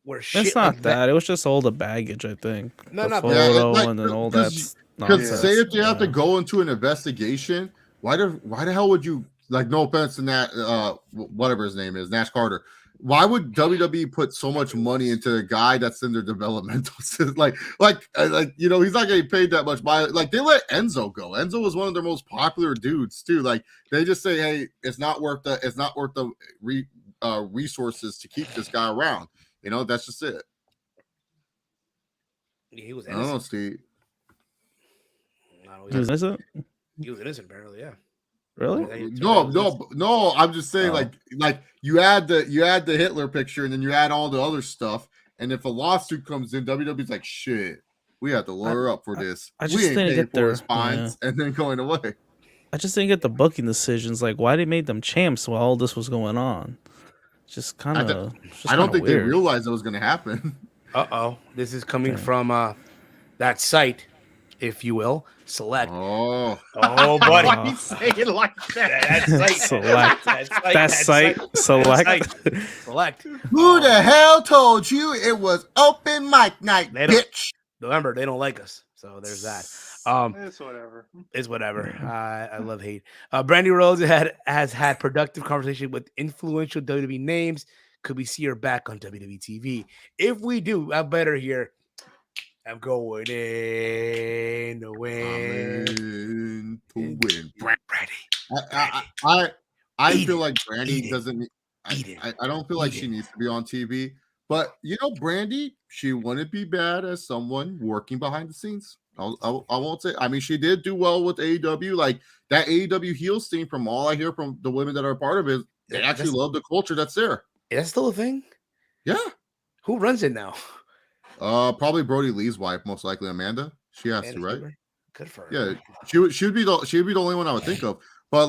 Speaker 2: where shit.
Speaker 4: It's not
Speaker 2: like
Speaker 4: that. It was just all the baggage, I think.
Speaker 2: No,
Speaker 4: the
Speaker 2: not
Speaker 4: photo
Speaker 3: like,
Speaker 4: and then all that
Speaker 3: Because
Speaker 4: nonsense.
Speaker 3: say if you have to go into an investigation, why the hell would you, like, no offense to that, whatever his name is, Nash Carter. Why would WWE put so much money into a guy that's in their developmental system? Like, he's not getting paid that much by, like, they let Enzo go. Enzo was one of their most popular dudes too. Like, they just say, hey, it's not worth the resources to keep this guy around. That's just it.
Speaker 2: He was
Speaker 3: innocent. I don't know, Steve.
Speaker 4: He was innocent?
Speaker 2: He was innocent, apparently, yeah.
Speaker 4: Really?
Speaker 3: No. I'm just saying, like you add the Hitler picture and then you add all the other stuff, and if a lawsuit comes in, WWE's like, shit, we have to lawyer up for this.
Speaker 4: I just
Speaker 3: we ain't
Speaker 4: didn't
Speaker 3: paying
Speaker 4: get
Speaker 3: for
Speaker 4: their
Speaker 3: his fines and then going away.
Speaker 4: I just didn't get the booking decisions. Like, why they made them champs while all this was going on? Just kind of.
Speaker 3: I don't think they realized it was going to happen.
Speaker 2: This is coming from that site, if you will. Select.
Speaker 3: Oh,
Speaker 2: buddy.
Speaker 5: Why you say it like that?
Speaker 4: That site.
Speaker 2: Select.
Speaker 3: Who the hell told you it was open mic night, bitch?
Speaker 2: Remember, they don't like us, so there's that. It's whatever. I love hate. Brandy Rose has had productive conversation with influential WWE names. Could we see her back on WWE TV? If we do, I better hear. I'm going in to win.
Speaker 3: Brandy. I feel like Brandy doesn't. I don't feel like she needs to be on TV. But Brandy, she wouldn't be bad as someone working behind the scenes. I won't say. I mean, she did do well with AEW. Like that AEW heels team, from all I hear from the women that are part of it, they actually love the culture that's there.
Speaker 2: Is that still a thing?
Speaker 3: Yeah.
Speaker 2: Who runs it now?
Speaker 3: Probably Brody Lee's wife, most likely Amanda. She has to, right?
Speaker 2: Good for her.
Speaker 3: Yeah, she'd be the only one I would think of. But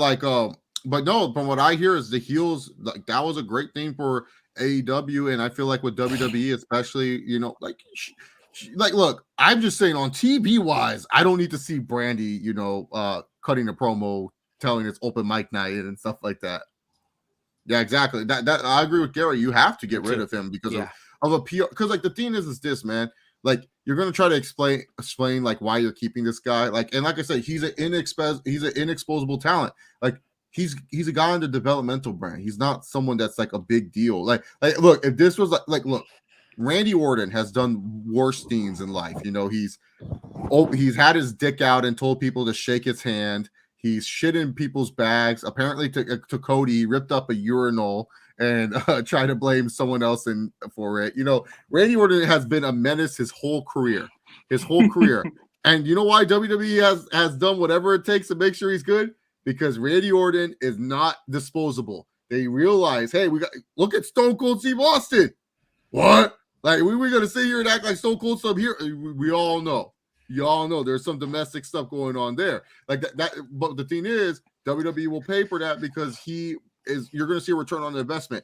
Speaker 3: but no, from what I hear is the heels, like that was a great thing for AEW, and I feel like with WWE, especially, look, I'm just saying on TV wise, I don't need to see Brandy, cutting a promo, telling it's open mic night and stuff like that. Yeah, exactly. That I agree with Gary. You have to get rid of him because of a PR. Because like the thing is this, man. Like you're gonna try to explain like why you're keeping this guy. Like, and like I said, he's an inexposable talent. Like he's a guy in the developmental brand. He's not someone that's like a big deal. Like look, if this was like look, Randy Orton has done worse things in life. He's had his dick out and told people to shake his hand. He's shit in people's bags. Apparently, to Cody, he ripped up a urinal and tried to blame someone else for it. Randy Orton has been a menace his whole career. And you know why WWE has done whatever it takes to make sure he's good? Because Randy Orton is not disposable. They realize, hey, look at Stone Cold Steve Austin. What? Like, we're going to sit here and act like Stone Cold stuff here? We all know. You all know there's some domestic stuff going on there. Like that. But the thing is, WWE will pay for that because you're going to see a return on the investment.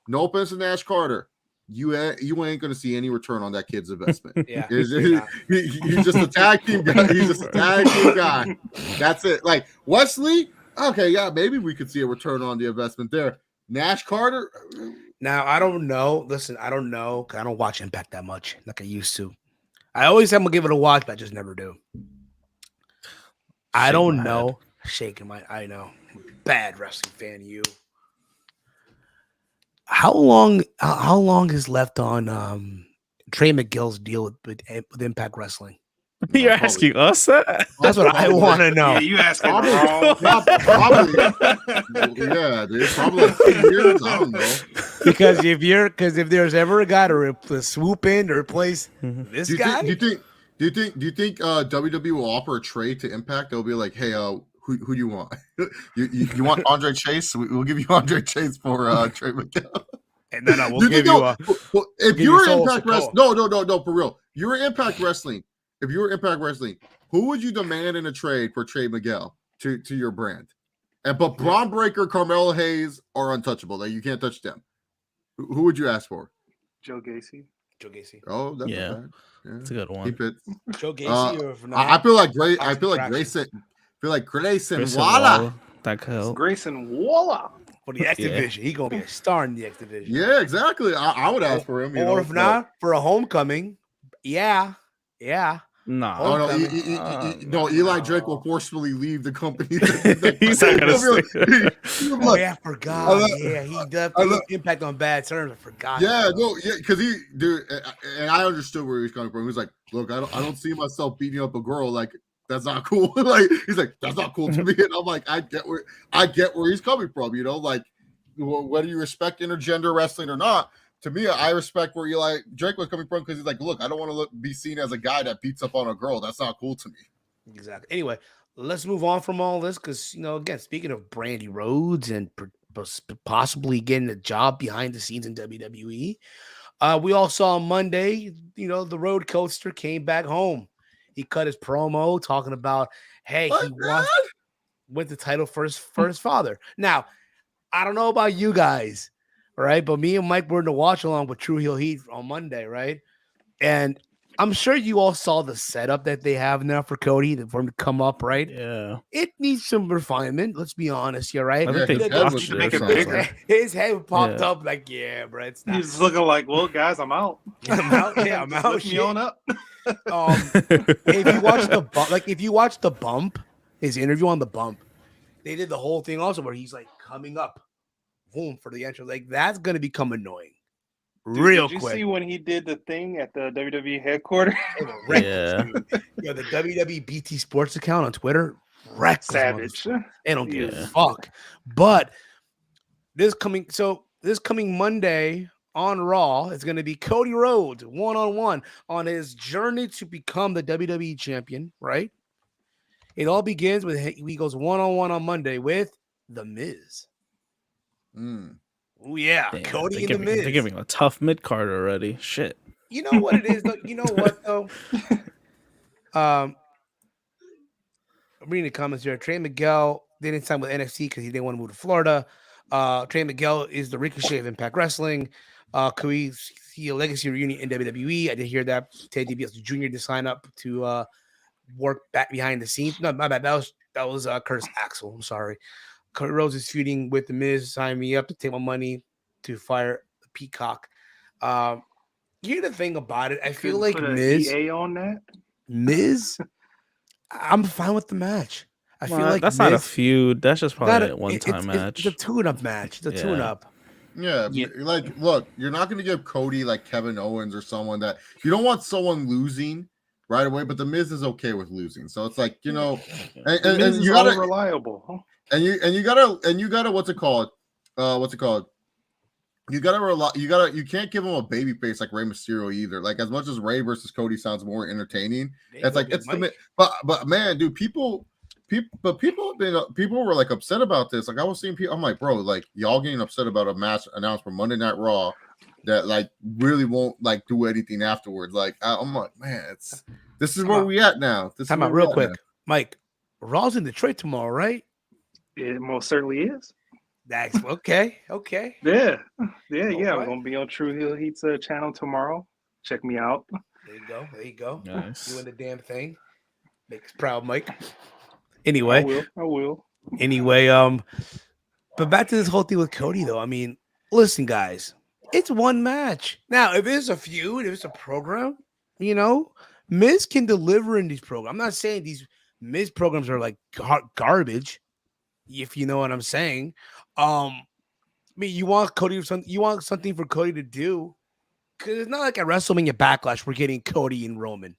Speaker 3: No offense to Nash Carter. You ain't going to see any return on that kid's investment.
Speaker 2: Yeah.
Speaker 3: He's just a tag team guy. He's just a tag team guy. That's it. Like Wesley, okay, yeah, maybe we could see a return on the investment there. Nash Carter.
Speaker 2: Now, I don't know. Listen, I don't know. I don't watch Impact that much like I used to. I always say I'm going to give it a watch, but I just never do. I don't know. Shaking my, I know. Bad wrestling fan, you. How long is left on Trey Miguel's deal with Impact Wrestling?
Speaker 4: You're asking us that?
Speaker 2: That's what I want to know.
Speaker 5: Yeah, you asking
Speaker 3: Probably,
Speaker 5: wrong.
Speaker 3: probably, yeah, dude, probably like 2 years. I don't know.
Speaker 2: Because if there's ever a guy to swoop in to replace this guy,
Speaker 3: Do you think WWE will offer a trade to Impact? They'll be like, hey, who do you want?
Speaker 6: You want Andre Chase? We'll give you Andre Chase for Trey Miguel.
Speaker 2: and then we'll give you
Speaker 3: if
Speaker 2: give
Speaker 3: you
Speaker 2: you
Speaker 3: were
Speaker 2: Solo
Speaker 3: Impact Wrestling, no, for real. You were Impact Wrestling. If you were Impact Wrestling, who would you demand in a trade for Trey Miguel to your brand? But Braun Breaker, Carmelo Hayes are untouchable. Like you can't touch them. Who would you ask for?
Speaker 5: Joe Gacy.
Speaker 3: Oh, that's
Speaker 4: Yeah.
Speaker 3: not bad. Yeah.
Speaker 4: That's a good one.
Speaker 3: Keep it.
Speaker 2: Joe Gacy or
Speaker 3: I feel like Grayson. I
Speaker 2: Toxic
Speaker 3: feel like
Speaker 2: Attraction.
Speaker 3: Grayson
Speaker 4: Grayson
Speaker 3: Waller.
Speaker 4: Waller. That could help.
Speaker 5: Grayson Waller.
Speaker 2: for the X Division. He gonna be a star in the X Division.
Speaker 3: Yeah, exactly. I would ask for him.
Speaker 2: Or if not, for a homecoming. Yeah.
Speaker 4: Nah.
Speaker 3: Oh no, no! Eli Drake will forcefully leave the company. He's not gonna stay.
Speaker 2: Oh yeah, I forgot. Yeah, he definitely Impact on bad terms. I forgot.
Speaker 3: Yeah, because dude, and I understood where he was coming from. He was like, "Look, I don't see myself beating up a girl. Like that's not cool." Like he's like, "That's not cool to me." And I'm like, I get where he's coming from. You know, like whether you respect intergender wrestling or not. To me, I respect where Eli Drake was coming from because he's like, look, I don't want to be seen as a guy that beats up on a girl. That's not cool to me.
Speaker 2: Exactly. Anyway, let's move on from all this because, again, speaking of Brandy Rhodes and possibly getting a job behind the scenes in WWE, we all saw on Monday, the road coaster came back home. He cut his promo talking about, hey, he went the title for his father. Now, I don't know about you guys. Right, but me and Mike were in the watch along with True Heel Heat on Monday, right? And I'm sure you all saw the setup that they have now for Cody for him to come up, right?
Speaker 4: Yeah,
Speaker 2: it needs some refinement. Let's be honest here, right?
Speaker 4: I think
Speaker 5: they make it bigger.
Speaker 2: His head popped up like, yeah, bro. It's not.
Speaker 5: He's looking like, well, guys, I'm out.
Speaker 2: I'm out. Yeah, I'm out.
Speaker 5: Lift me on up.
Speaker 2: If you watch the bump, his interview on the bump, they did the whole thing also where he's like coming up. Boom for the entrance. Like that's gonna become annoying. Real quick.
Speaker 5: Did you see when he did the thing at the WWE headquarters?
Speaker 4: Yeah.
Speaker 2: The WWE BT Sports account on Twitter,
Speaker 5: savage.
Speaker 2: They don't give a fuck. But this coming Monday on Raw is going to be Cody Rhodes 1-on-1 on his journey to become the WWE champion. Right. It all begins with he goes 1-on-1 on Monday with The Miz. Oh yeah, damn, Cody and The Miz.
Speaker 4: They're giving a tough mid card already. Shit.
Speaker 2: You know what it is, though? You know what though? I'm reading the comments here. Trey Miguel didn't sign with NXT because he didn't want to move to Florida. Trey Miguel is the Ricochet of Impact Wrestling. Could we see a legacy reunion in WWE? I did hear that Ted DiBiase Jr. to sign up to work back behind the scenes. No, my bad. That was Curtis Axel. I'm sorry. Cody Rhodes is feuding with The Miz. Sign me up to take my money to fire the Peacock. Here's the thing about it. I feel like Miz
Speaker 5: on that.
Speaker 2: Miz, I'm fine with the match. I feel like
Speaker 4: that's
Speaker 2: Miz,
Speaker 4: not a feud. That's just probably a one-time match.
Speaker 2: It's a tune-up match. It's a tune-up.
Speaker 3: Yeah, like look, you're not going to give Cody like Kevin Owens or someone that you don't want someone losing right away. But The Miz is okay with losing, so it's like and you gotta
Speaker 5: reliable. Huh?
Speaker 3: And you gotta what's it called? You can't give him a baby face like Rey Mysterio either. Like as much as Rey versus Cody sounds more entertaining, it's like it's the but man, dude, people were like upset about this. Like I was seeing people, I'm like, bro, like y'all getting upset about a match announced for Monday Night Raw that like really won't like do anything afterwards. Like I'm like, man, this is where we at now. This
Speaker 2: time out real quick, Mike. Raw's in Detroit tomorrow, right?
Speaker 5: It most certainly is.
Speaker 2: That's okay.
Speaker 5: Yeah. We're
Speaker 2: right.
Speaker 5: gonna be on True Heel Heat's channel tomorrow. Check me out.
Speaker 2: There you go.
Speaker 4: Nice.
Speaker 2: Doing the damn thing. Makes us proud, Mike. Anyway,
Speaker 5: I will.
Speaker 2: Anyway, but back to this whole thing with Cody, though. I mean, listen, guys, it's one match. Now, if it's a feud, if it's a program, Miz can deliver in these programs. I'm not saying these Miz programs are like garbage. If you know what I'm saying, I mean, you want something for Cody to do, Because it's not like at WrestleMania Backlash we're getting Cody and Roman.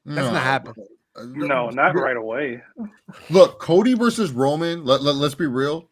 Speaker 2: That's not happening.
Speaker 5: No, not right away.
Speaker 3: Look, Cody versus Roman. Let's be real.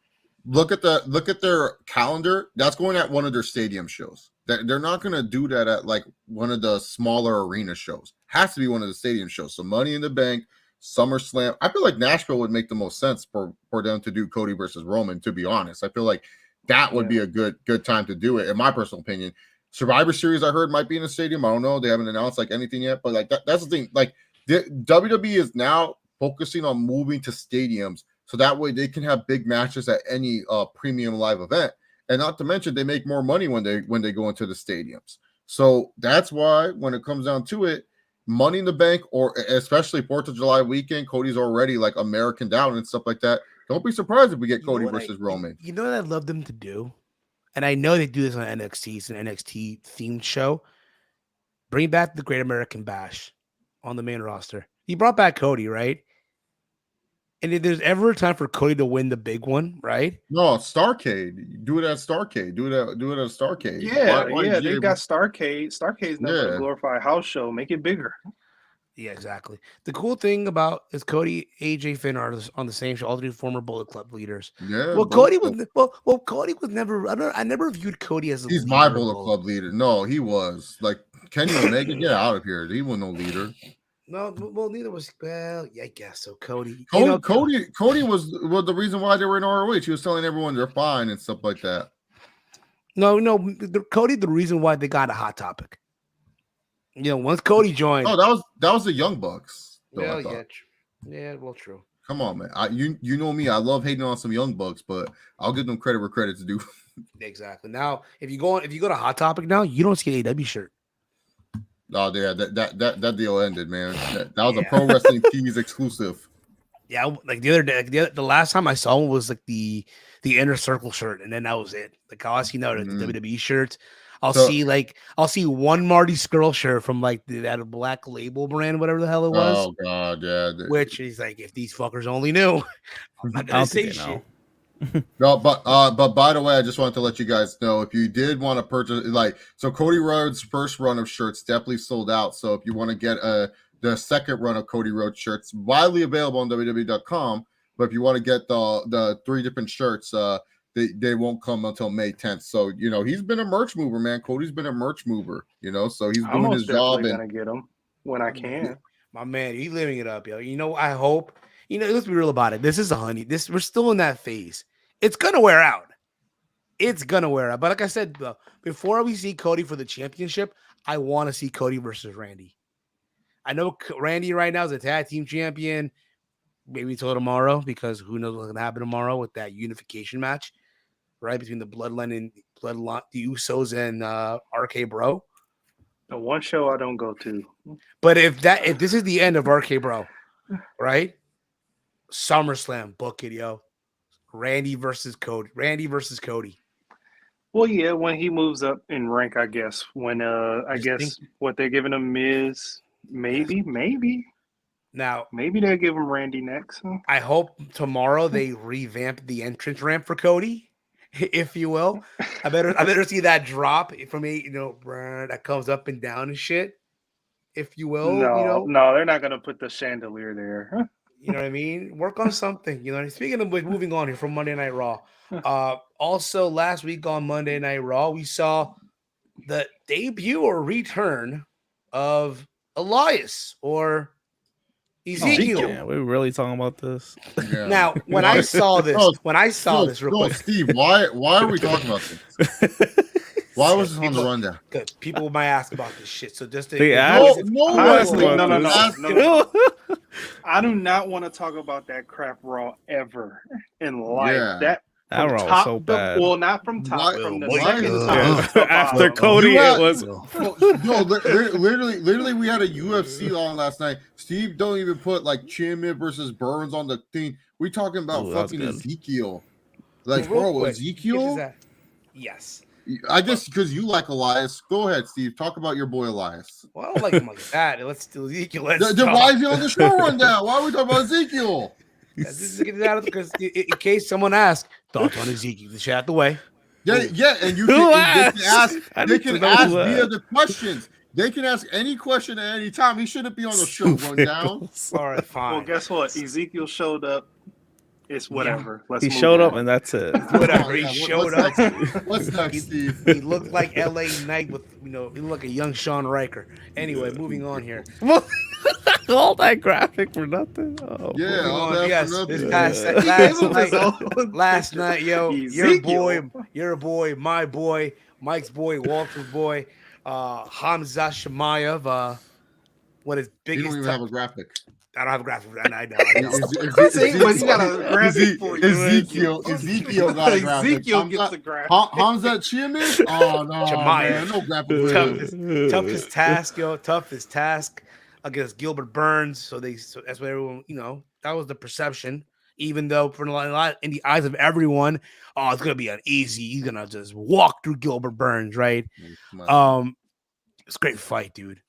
Speaker 3: Look at their calendar. That's going at one of their stadium shows. They're not going to do that at like one of the smaller arena shows. Has to be one of the stadium shows. So Money in the Bank, SummerSlam. I feel like Nashville would make the most sense for them to do Cody versus Roman. To be honest, I feel like that would be a good time to do it. In my personal opinion, Survivor Series I heard might be in the stadium. I don't know. They haven't announced like anything yet. But like that's the thing. Like the WWE is now focusing on moving to stadiums. So that way they can have big matches at any premium live event. And not to mention they make more money when they go into the stadiums. So that's why when it comes down to it, Money in the Bank, or especially 4th of July weekend, Cody's already like American down and stuff like that. Don't be surprised if we get Cody versus Roman.
Speaker 2: You know what I'd love them to do? And I know they do this on NXT. It's an NXT themed show. Bring back the Great American Bash on the main roster. He brought back Cody, right? And if there's ever a time for Cody to win the big one, right?
Speaker 3: No, Starrcade. Do it at Starrcade. Do it at Starrcade.
Speaker 5: Yeah, they got Starrcade. Starrcade's not a glorified house show. Make it bigger.
Speaker 2: Yeah, exactly. The cool thing about is Cody, AJ, Finn are on the same show. All three former Bullet Club leaders.
Speaker 3: Yeah.
Speaker 2: Well, Cody was never. I never viewed Cody as
Speaker 3: he's my Bullet Club leader. No, he was like Kenny Omega. Get out of here. He was no leader.
Speaker 2: No, well, neither was. Well, yeah, I guess so. Cody
Speaker 3: was the reason why they were in ROH. He was telling everyone they're fine and stuff like that.
Speaker 2: No, Cody, the reason why they got a Hot Topic. You know, once Cody joined.
Speaker 3: Oh, that was the Young Bucks.
Speaker 2: Well, yeah, well, true.
Speaker 3: Come on, man. You know me. I love hating on some Young Bucks, but I'll give them credit where credit's due.
Speaker 2: Exactly. Now, if you go to Hot Topic now, you don't see an AW shirt.
Speaker 3: Oh yeah, that deal ended, man. That was a Pro Wrestling Tees exclusive.
Speaker 2: Yeah, like the other day, the last time I saw one was like the Inner Circle shirt, and then that was it. Like all I see now, the WWE shirts. I'll see one Marty Skrull shirt from like that Black Label brand, whatever the hell it was.
Speaker 3: Oh god, yeah.
Speaker 2: Which is like, if these fuckers only knew, I'm not gonna say shit.
Speaker 3: No, but by the way, I just wanted to let you guys know, if you did want to purchase, so Cody Rhodes' first run of shirts definitely sold out. So if you want to get the second run of Cody Rhodes shirts, widely available on WWE.com. But if you want to get the 3 different shirts, they won't come until May 10th. So he's been a merch mover, man. Cody's been a merch mover, so he's doing his job.
Speaker 5: I'm gonna get him when I can.
Speaker 2: My man, he's living it up, yo. I hope. Let's be real about it. This is we're still in that phase. It's gonna wear out. But like I said, before we see Cody for the championship, I want to see Cody versus Randy. I know Randy right now is a tag team champion. Maybe until tomorrow, because who knows what's gonna happen tomorrow with that unification match, right, between the Bloodline, the Usos and RK Bro.
Speaker 5: The one show I don't go to.
Speaker 2: But if this is the end of RK Bro, right? SummerSlam, book it, yo. Randy versus Cody.
Speaker 5: Well, yeah, when he moves up in rank, I guess. When what they're giving him is maybe.
Speaker 2: Now,
Speaker 5: maybe they'll give him Randy next. Huh?
Speaker 2: I hope tomorrow they revamp the entrance ramp for Cody, if you will. I better see that drop from that comes up and down and shit, if you will.
Speaker 5: No, they're not gonna put the chandelier there. Huh?
Speaker 2: You know what I mean? Work on something. Speaking of moving on here from Monday Night Raw. Also, last week on Monday Night Raw, we saw the debut or return of Elias or Ezekiel.
Speaker 4: Yeah, we're really talking about this.
Speaker 3: Yeah.
Speaker 2: Now, when I saw this, real quick.
Speaker 3: Steve, why are we talking about this? Why was this on the rundown?
Speaker 2: Good. People might ask about this shit. So just
Speaker 4: no.
Speaker 5: I do not want to talk about that crap Raw ever in life.
Speaker 3: Yeah.
Speaker 4: That Raw was so bad.
Speaker 5: Well, not from top, from the second top.
Speaker 4: After Cody, it was.
Speaker 3: No, literally, we had a UFC on last night. Steve don't even put like Chin versus Burns on the thing. We talking about fucking Ezekiel. Like, bro, Ezekiel?
Speaker 2: Yes.
Speaker 3: I guess because you like Elias. Go ahead, Steve. Talk about your boy Elias.
Speaker 2: Well, I don't like him like that. Let's do Ezekiel.
Speaker 3: Then why is he on the show rundown? Why are we talking about Ezekiel?
Speaker 2: This is get it out of because in case someone asks, thoughts on Ezekiel, the shit out the way.
Speaker 3: Yeah, and you can ask via the questions. They can ask any question at any time. He shouldn't be on the show rundown.
Speaker 2: All right, fine.
Speaker 5: Well, guess what? Ezekiel showed up. It's whatever.
Speaker 4: He showed up, and that's it.
Speaker 2: Whatever. He showed up.
Speaker 3: What's next, Steve?
Speaker 2: He looked like L.A. Knight with, he looked like a young Sean Riker. Anyway, moving on here.
Speaker 4: All that graphic for nothing. Oh,
Speaker 3: yeah, all that
Speaker 2: yes,
Speaker 3: for nothing.
Speaker 2: Last night, yo, your boy, my boy, Mike's boy, Walter's boy, Hamza Shemaev. What is biggest?
Speaker 3: You don't even have a graphic.
Speaker 2: I don't have a graphic. I know.
Speaker 5: But you got a graphic for you.
Speaker 3: Ezekiel got a graphic.
Speaker 5: Ezekiel gets the graphic.
Speaker 3: Hamza Chiamish? Oh, no, man. No graphic.
Speaker 2: Toughest task, yo. Toughest task against Gilbert Burns. So that's what everyone, that was the perception. Even though for a lot in the eyes of everyone, it's gonna be an easy. He's gonna just walk through Gilbert Burns, right? It's a great fight, dude.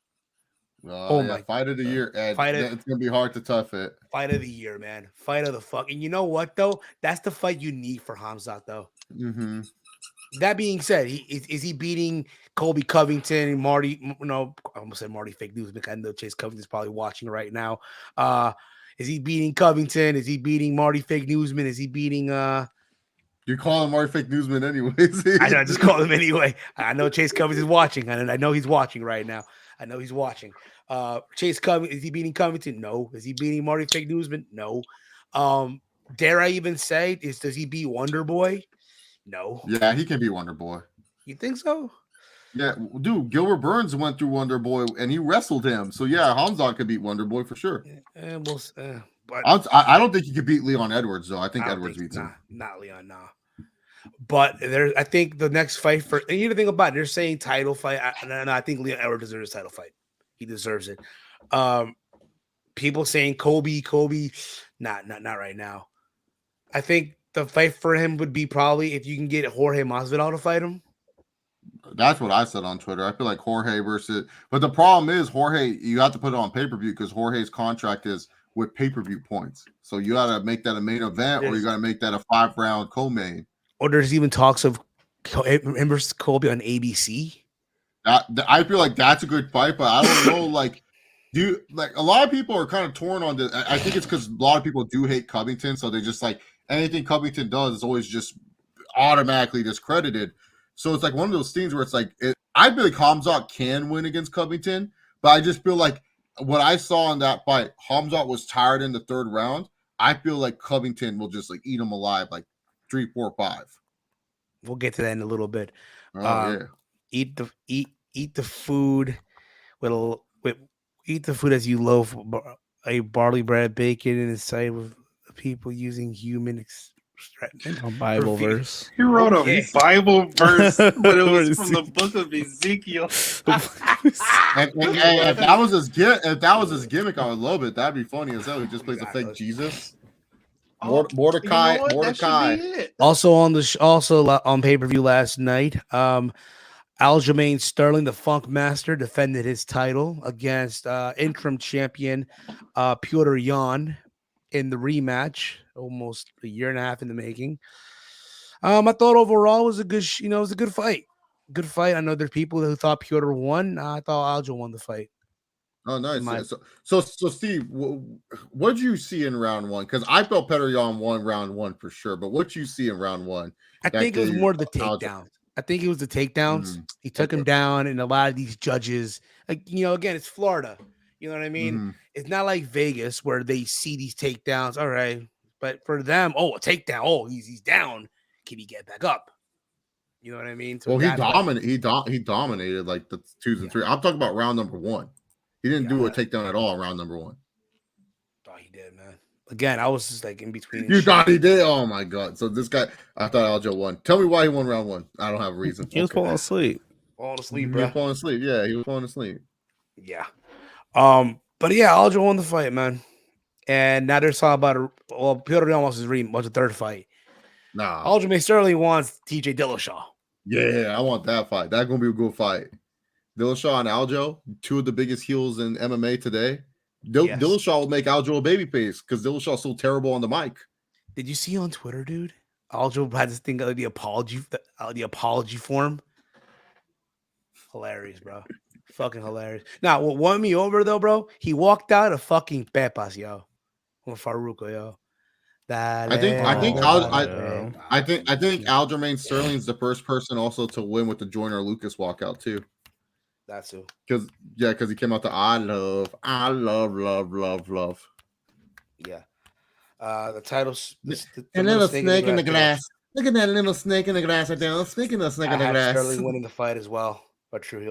Speaker 3: My fight of the year. It's gonna be hard to tough it.
Speaker 2: Fight of the year, man. Fight of the fuck. And you know what though? That's the fight you need for Hamzat though.
Speaker 3: Mm-hmm.
Speaker 2: That being said, is he beating Colby Covington and Marty? No, I almost said Marty Fake News because I know Chase Covington's probably watching right now. Is he beating Covington? Is he beating Marty Fake Newsman? Is he beating
Speaker 3: You call him Marty Fake Newsman anyways.
Speaker 2: I just call him anyway. I know Chase Covington's watching, and I know he's watching right now. I know he's watching. Chase Covington, is he beating Covington? No. Is he beating Marty Fake Newsman? No. Dare I even say, does he beat Wonder Boy? No.
Speaker 3: Yeah, he can be Wonder Boy.
Speaker 2: You think so?
Speaker 3: Yeah, dude, Gilbert Burns went through Wonder Boy and he wrestled him. So yeah, Hamzat could beat Wonder Boy for sure.
Speaker 2: But
Speaker 3: I don't think he could beat Leon Edwards though. I think Edwards beats him.
Speaker 2: Not Leon, nah. But I think the next fight and you think about it, they're saying title fight. I think Leon Edwards deserves a title fight. He deserves it. People saying Kobe, not right now. I think the fight for him would be probably if you can get Jorge Masvidal to fight him.
Speaker 3: That's what I said on Twitter. I feel like Jorge versus, but the problem is Jorge, you have to put it on pay-per-view because Jorge's contract is with pay-per-view points. So you got to make that a main event or you got to make that a 5-round co-main.
Speaker 2: Or there's even talks of him versus Colby on ABC.
Speaker 3: I feel like that's a good fight, but I don't know. Like a lot of people are kind of torn on this. I think it's because a lot of people do hate Covington, so they just like anything Covington does is always just automatically discredited. So it's like one of those things where it's like I feel like Hamzat can win against Covington, but I just feel like what I saw in that fight, Hamzat was tired in the 3rd round. I feel like Covington will just like eat him alive, like 3, 4, 5.
Speaker 2: We'll get to that in a little bit.
Speaker 3: Yeah.
Speaker 2: Eat the food eat the food as you loaf a barley bread, bacon in the sight with people using human
Speaker 4: a Bible verse.
Speaker 5: He wrote a Bible verse, but it was from the book of Ezekiel.
Speaker 3: and if that was his gimmick, I would love it. That'd be funny as hell. He just plays a fake Jesus. Mordecai.
Speaker 2: Also on pay-per-view last night, Aljamain Sterling, the Funk Master, defended his title against interim champion Petr Yan in the rematch, almost a year and a half in the making. I thought overall it was a good, it was a good fight. Good fight. I know there's people who thought Petr won. I thought Aljo won the fight.
Speaker 3: Oh, nice. So Steve, what did you see in round 1? Because I felt Petr Yan won round 1 for sure. But what you see in round 1?
Speaker 2: I think it was more the takedown. I think it was the takedowns. He took him down, and a lot of these judges, like again, it's Florida. You know what I mean? It's not like Vegas where they see these takedowns. All right, but for them, a takedown. Oh, he's down. Can he get back up? You know what I mean? So
Speaker 3: he dominated like the 2s and 3s. I'm talking about round number 1. He didn't do a takedown at all in round number 1.
Speaker 2: Thought he did, man. Again, I was just like in between.
Speaker 3: You thought he did? Oh my god! So this guy, I thought Aljo won. Tell me why he won round 1. I don't have a reason.
Speaker 4: He was falling asleep.
Speaker 2: Falling asleep, bro.
Speaker 3: He was falling asleep. Yeah, he was falling asleep.
Speaker 2: Yeah. But yeah, Aljo won the fight, man. And now there's talking about Petr Yan wants his was the 3rd fight.
Speaker 3: Nah.
Speaker 2: Aljamain Sterling wants TJ Dillashaw.
Speaker 3: Yeah, I want that fight. That's gonna be a good fight. Dillashaw and Aljo, 2 of the biggest heels in MMA today. Dillashaw will make Aljo a babyface because Dillashaw's so terrible on the mic.
Speaker 2: Did you see on Twitter, dude? Aljo had this thing the apology form. Hilarious, bro. Fucking hilarious. Now, what won me over though, bro? He walked out of fucking Pepas, yo. With Faruco, yo.
Speaker 3: I think Aljamain Sterling's the first person also to win with the Joyner Lucas walkout too.
Speaker 2: That's who.
Speaker 3: Because he came out to I love.
Speaker 2: Yeah. The titles.
Speaker 3: A little snake in the grass. Look at that little snake in the grass right there. Speaking of snake in the grass,
Speaker 2: Sterling winning the fight as well. But true,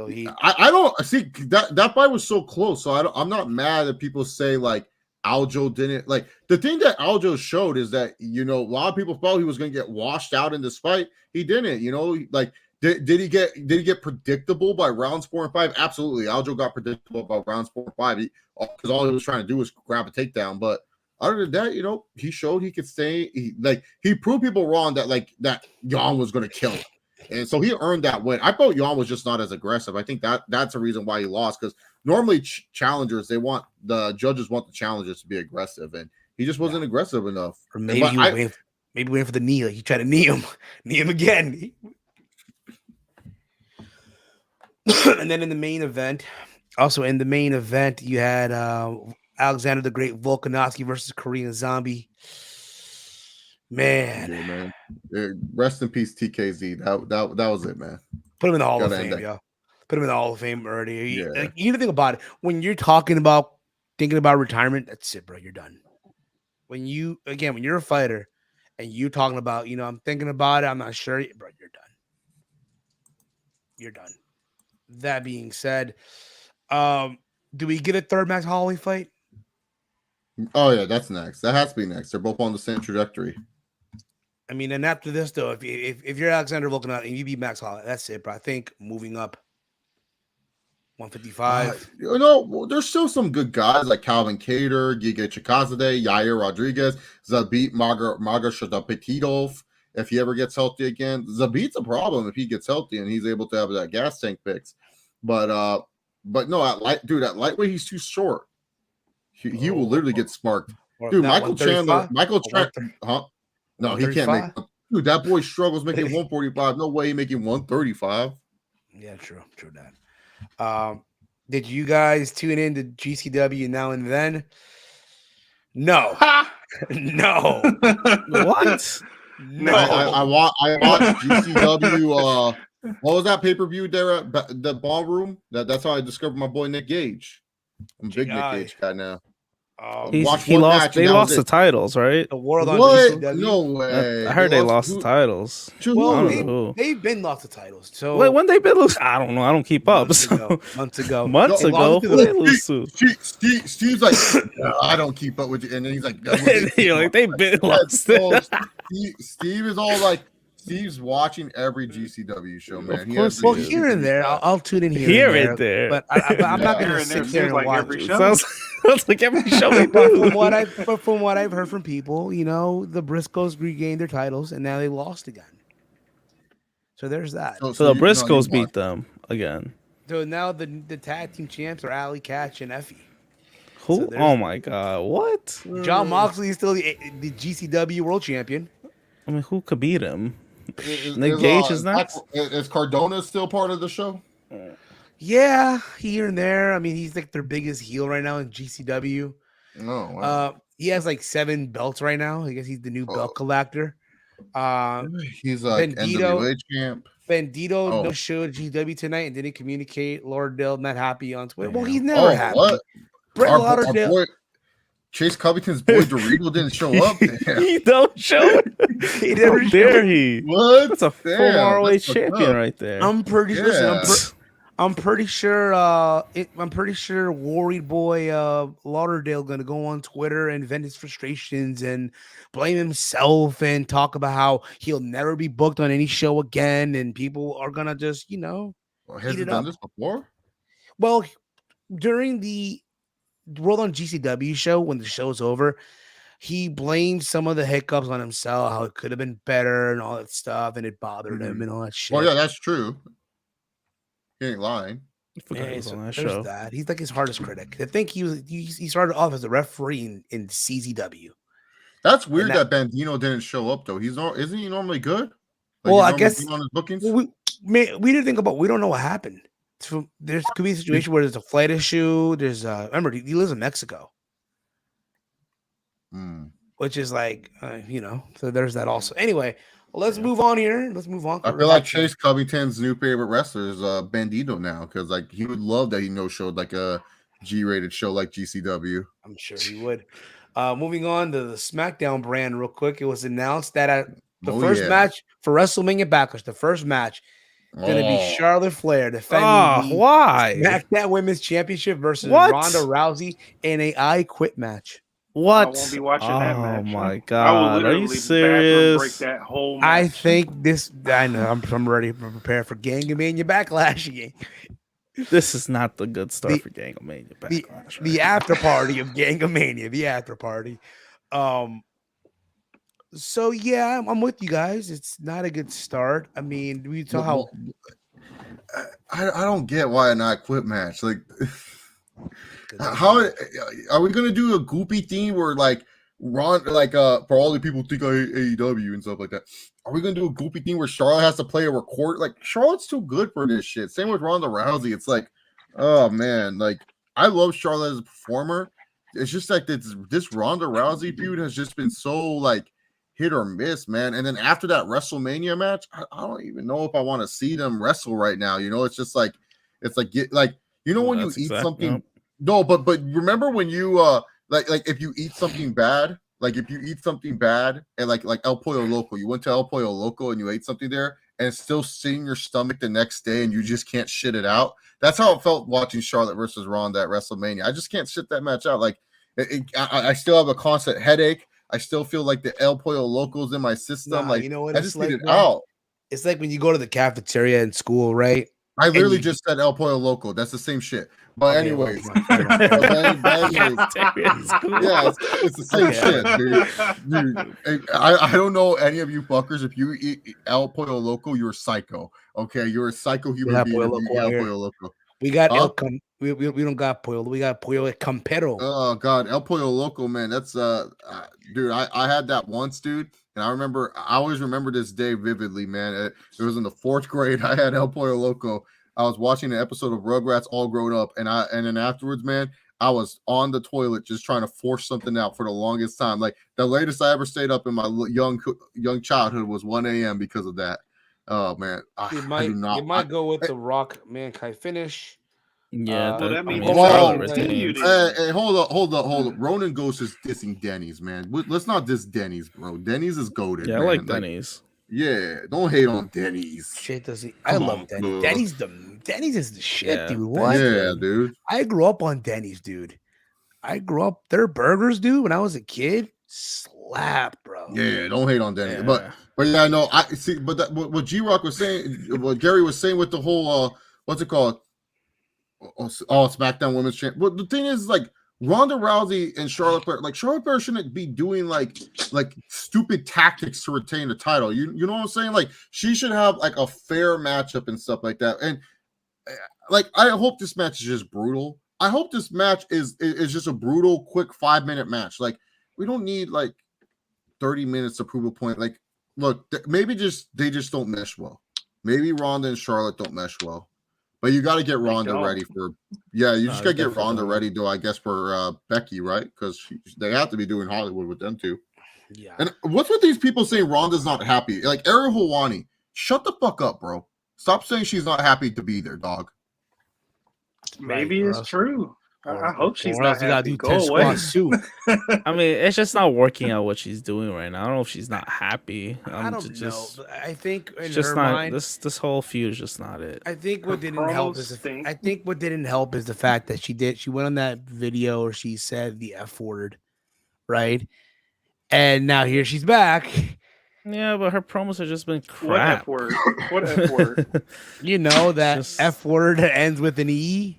Speaker 3: I don't see that fight was so close. So I'm not mad that people say like Aljo didn't like. The thing that Aljo showed is that a lot of people thought he was going to get washed out in this fight. He didn't. Like did he get predictable by rounds 4 and 5? Absolutely, Aljo got predictable by rounds 4 and 5 because all he was trying to do was grab a takedown. But other than that, he showed he could stay. He proved people wrong that Yan was going to kill him. And so he earned that win. I thought Yan was just not as aggressive. I think that's the reason why he lost, because normally challengers, the judges want the challengers to be aggressive, and he just wasn't aggressive enough.
Speaker 2: Or maybe waiting for the knee. Like he tried to knee him again. And then in the main event, you had Alexander the Great Volkanovski versus Korean Zombie. Man.
Speaker 3: Rest in peace, TKZ. That was it, man.
Speaker 2: Put him in the Hall of Fame, yo. Put him in the Hall of Fame already. Yeah. You need to think about it. When you're thinking about retirement, that's it, bro. You're done. When you're a fighter and you're talking about, I'm thinking about it, I'm not sure, bro, you're done. You're done. That being said, do we get a third Max Holloway fight?
Speaker 3: Oh yeah, that's next. That has to be next. They're both on the same trajectory.
Speaker 2: I mean, and after this, though, if you're Alexander Volkanovski and you beat Max Holloway, that's it, bro. I think moving up 155.
Speaker 3: There's still some good guys like Calvin Kattar, Giga Chikazadeh, Yair Rodriguez, Zabit Magashadapetidov. If he ever gets healthy again, Zabit's a problem if he gets healthy and he's able to have that gas tank fix. But no, at lightweight, he's too short. He will literally get sparked. Dude, Michael Chandler, huh? No, he can't make. Dude, that boy struggles making 145. No way he making 135.
Speaker 2: Yeah, true that. Did you guys tune in to GCW now and then? No. No.
Speaker 4: What?
Speaker 2: No.
Speaker 3: I watched GCW. What was that pay-per-view there at the ballroom? That's how I discovered my boy Nick Gage. I'm a big Nick Gage guy now.
Speaker 4: They lost the titles, right?
Speaker 2: The world on
Speaker 3: GCW. No way.
Speaker 4: I heard they lost the titles.
Speaker 2: Well, they've been lost the titles. So
Speaker 4: wait, when they been lose? I don't know. I don't keep up.
Speaker 2: Months ago.
Speaker 4: They lose to.
Speaker 3: Steve's like, I don't keep up with you, and then he's like,
Speaker 4: they've been lost.
Speaker 3: Steve is all like. Steve's watching every GCW show, man.
Speaker 2: Well, here and there, I'll tune in here and there. But I'm not going to sit there and watch every show.
Speaker 4: Sounds like every show they do.
Speaker 2: From what I've heard from people, the Briscoes regained their titles and now they lost again. So there's that.
Speaker 4: So the Briscoes beat them again.
Speaker 2: So now the tag team champs are Ali Catch and Effie.
Speaker 4: Who? Oh my God! What?
Speaker 2: John Moxley is still the GCW world champion.
Speaker 4: I mean, who could beat him? Nick Gage is next.
Speaker 3: Is Cardona still part of the show?
Speaker 2: Yeah, here and there. I mean, he's like their biggest heel right now in GCW.
Speaker 3: No, wow.
Speaker 2: He has like 7 belts right now. I guess he's the new belt collector.
Speaker 3: He's like NWA champ.
Speaker 2: Bandito no show at GCW tonight and didn't communicate. Lauderdale not happy on Twitter. Well, he's never happy. What? Brett Lauderdale.
Speaker 3: Chase Covington's boy Dorito didn't show up.
Speaker 4: He don't show up.
Speaker 2: He never
Speaker 4: dare he?
Speaker 3: What?
Speaker 4: That's a full ROH champion right there.
Speaker 2: I'm pretty sure. I'm pretty sure Worried Boy Lauderdale gonna go on Twitter and vent his frustrations and blame himself and talk about how he'll never be booked on any show again, and people are gonna just
Speaker 3: has he done this before?
Speaker 2: Well, during the World on GCW show, when the show's over, he blamed some of the hiccups on himself, how it could have been better and all that stuff, and it bothered him and all that shit.
Speaker 3: Well, yeah, that's true. He ain't lying.
Speaker 2: Yeah, so there's that. He's like his hardest critic. I think he started off as a referee in CZW.
Speaker 3: That's weird that Bandino didn't show up though. Isn't he normally good?
Speaker 2: Like, well, I guess
Speaker 3: on his bookings.
Speaker 2: Well, we didn't think about. We don't know what happened. So there could be a situation where there's a flight issue. There's remember he lives in Mexico, which is like So there's that also. Anyway, let's move on here. Let's move on.
Speaker 3: I feel like Chase Covington's new favorite wrestler is Bandito now because like he would love that he showed like a G-rated show like GCW.
Speaker 2: I'm sure he would. Moving on to the SmackDown brand real quick. It was announced that at the first match for WrestleMania Backlash, the first match going to be Charlotte Flair defending the SmackDown Women's Championship versus Ronda Rousey in a I Quit match.
Speaker 4: What?
Speaker 5: I won't be watching that match.
Speaker 4: Oh my god! Are you serious?
Speaker 5: Break that whole match.
Speaker 2: I think this. I know. I'm ready to prepare for Gangamania Backlash again.
Speaker 4: This is not the good start for Gangamania Backlash.
Speaker 2: The after party of Gangamania. The after party. So yeah, I'm with you guys. It's not a good start. I mean, we saw how.
Speaker 3: I don't get why an I Quit match. Like, how are we gonna do a goopy thing where like for all the people think I hate AEW and stuff like that? Are we gonna do a goopy thing where Charlotte has to play a record? Like Charlotte's too good for this shit. Same with Ronda Rousey. It's like, oh man, like I love Charlotte as a performer. It's just like this Ronda Rousey feud has just been so like hit or miss, man. And then after that WrestleMania match, I don't even know if I want to see them wrestle right now. It's just like when you eat something. Yep. No, but remember when you like if you eat something bad, and like El Pollo Loco, you went to El Pollo Loco and you ate something there and it's still sitting in your stomach the next day and you just can't shit it out. That's how it felt watching Charlotte versus Ronda at WrestleMania. I just can't shit that match out. Like I still have a constant headache. I still feel like the El Pollo Loco's in my system. Like, you know what? I just need it out.
Speaker 2: It's like when you go to the cafeteria in school, right?
Speaker 3: I literally just said El Pollo Loco. That's the same shit. But anyways, yeah, it's the same shit, dude. I don't know any of you fuckers. If you eat El Pollo Loco, you're psycho. Okay, you're a psycho human being. El Pollo Loco.
Speaker 2: We got we don't got pollo. We got pollo campero.
Speaker 3: Oh god, El Pollo Loco, man. That's dude. I had that once, dude, and I always remember this day vividly, man. It was in the 4th grade. I had El Pollo Loco. I was watching an episode of Rugrats All Grown Up, and then afterwards, man, I was on the toilet just trying to force something out for the longest time. Like the latest I ever stayed up in my young childhood was 1 a.m. because of that. Oh man,
Speaker 2: you might go with the Rock Mankind finish.
Speaker 4: Yeah,
Speaker 5: that means
Speaker 3: hold up. Ronan Ghost is dissing Denny's, man. Let's not diss Denny's, bro. Denny's is goated.
Speaker 4: Yeah,
Speaker 3: man.
Speaker 4: I like Denny's.
Speaker 3: Yeah, don't hate on Denny's.
Speaker 2: Shit, I love Denny's. Denny's is the shit, dude. What?
Speaker 3: Yeah, dude.
Speaker 2: I grew up on Denny's, dude. Their burgers, dude, when I was a kid, slap, bro.
Speaker 3: Yeah, don't hate on Denny's. Yeah. But yeah, no, I see. But what G-Rock was saying, what Gary was saying with the whole what's it called? SmackDown Women's Champ. But the thing is, like, Ronda Rousey and Charlotte Flair shouldn't be doing like stupid tactics to retain the title. You know what I'm saying? Like, she should have like a fair matchup and stuff like that. And like, I hope this match is just brutal. I hope this match is just a brutal, quick 5-minute match. Like, we don't need like 30 minutes to prove a point. Like, look, maybe they just don't mesh well. Maybe Ronda and Charlotte don't mesh well. But you got to get Ronda ready for, you just got to get Ronda ready, though, I guess, for Becky, right? Because they have to be doing Hollywood with them, too.
Speaker 2: Yeah.
Speaker 3: And what's with these people saying Ronda's not happy? Like, Ariel Helwani, shut the fuck up, bro. Stop saying she's not happy to be there, dog.
Speaker 5: Maybe it's true. I hope she's not happy.
Speaker 2: Go away.
Speaker 4: I mean, it's just not working out what she's doing right now. I don't know if she's not happy.
Speaker 2: I don't know. I think in
Speaker 4: just
Speaker 2: her
Speaker 4: not
Speaker 2: mind,
Speaker 4: this whole feud is just not it.
Speaker 2: I think what didn't help is the fact that she went on that video where she said the F word, right? And now here she's back.
Speaker 4: Yeah, but her promos have just been crap.
Speaker 5: What F word?
Speaker 2: You know that F word that ends with an E.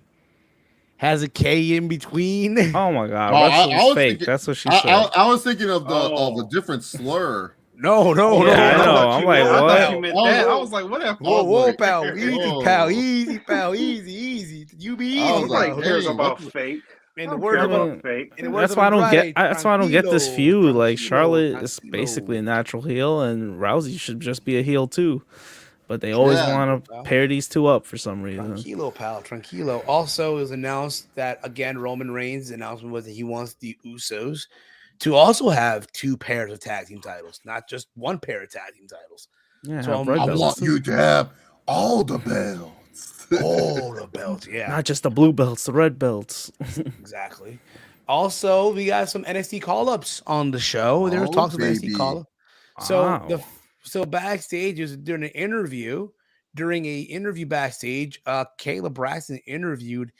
Speaker 2: Has a K in between.
Speaker 4: Oh my god, that's fake. That's what she said.
Speaker 3: I was thinking of a different slur.
Speaker 2: No.
Speaker 4: I know. I'm like, what?
Speaker 5: I was like, what?
Speaker 2: Whoa, pal, easy, pal, easy. You be easy.
Speaker 5: I was like, cares about fake.
Speaker 2: In
Speaker 5: I
Speaker 2: the
Speaker 5: don't
Speaker 2: words
Speaker 5: care
Speaker 2: of
Speaker 5: about fake.
Speaker 4: That's why I don't get. That's why I don't get this feud. Like
Speaker 2: tranquilo,
Speaker 4: Charlotte is
Speaker 2: tranquilo.
Speaker 4: basically a natural heel, and Rousey should just be a heel too. But they always want to pair these two up for some reason.
Speaker 2: Tranquilo, pal. Tranquilo. Also, it was announced that, again, Roman Reigns' announcement was that he wants the Usos to also have 2 pairs of tag team titles, not just 1 pair of tag team titles.
Speaker 4: Yeah,
Speaker 2: So
Speaker 3: I want you to have all the belts.
Speaker 2: All the belts, yeah.
Speaker 4: Not just the blue belts, the red belts.
Speaker 2: Exactly. Also, we got some NXT call-ups on the show. There was talks of NXT call-up. So so backstage is during an interview. During a interview backstage, Kayla Braxton interviewed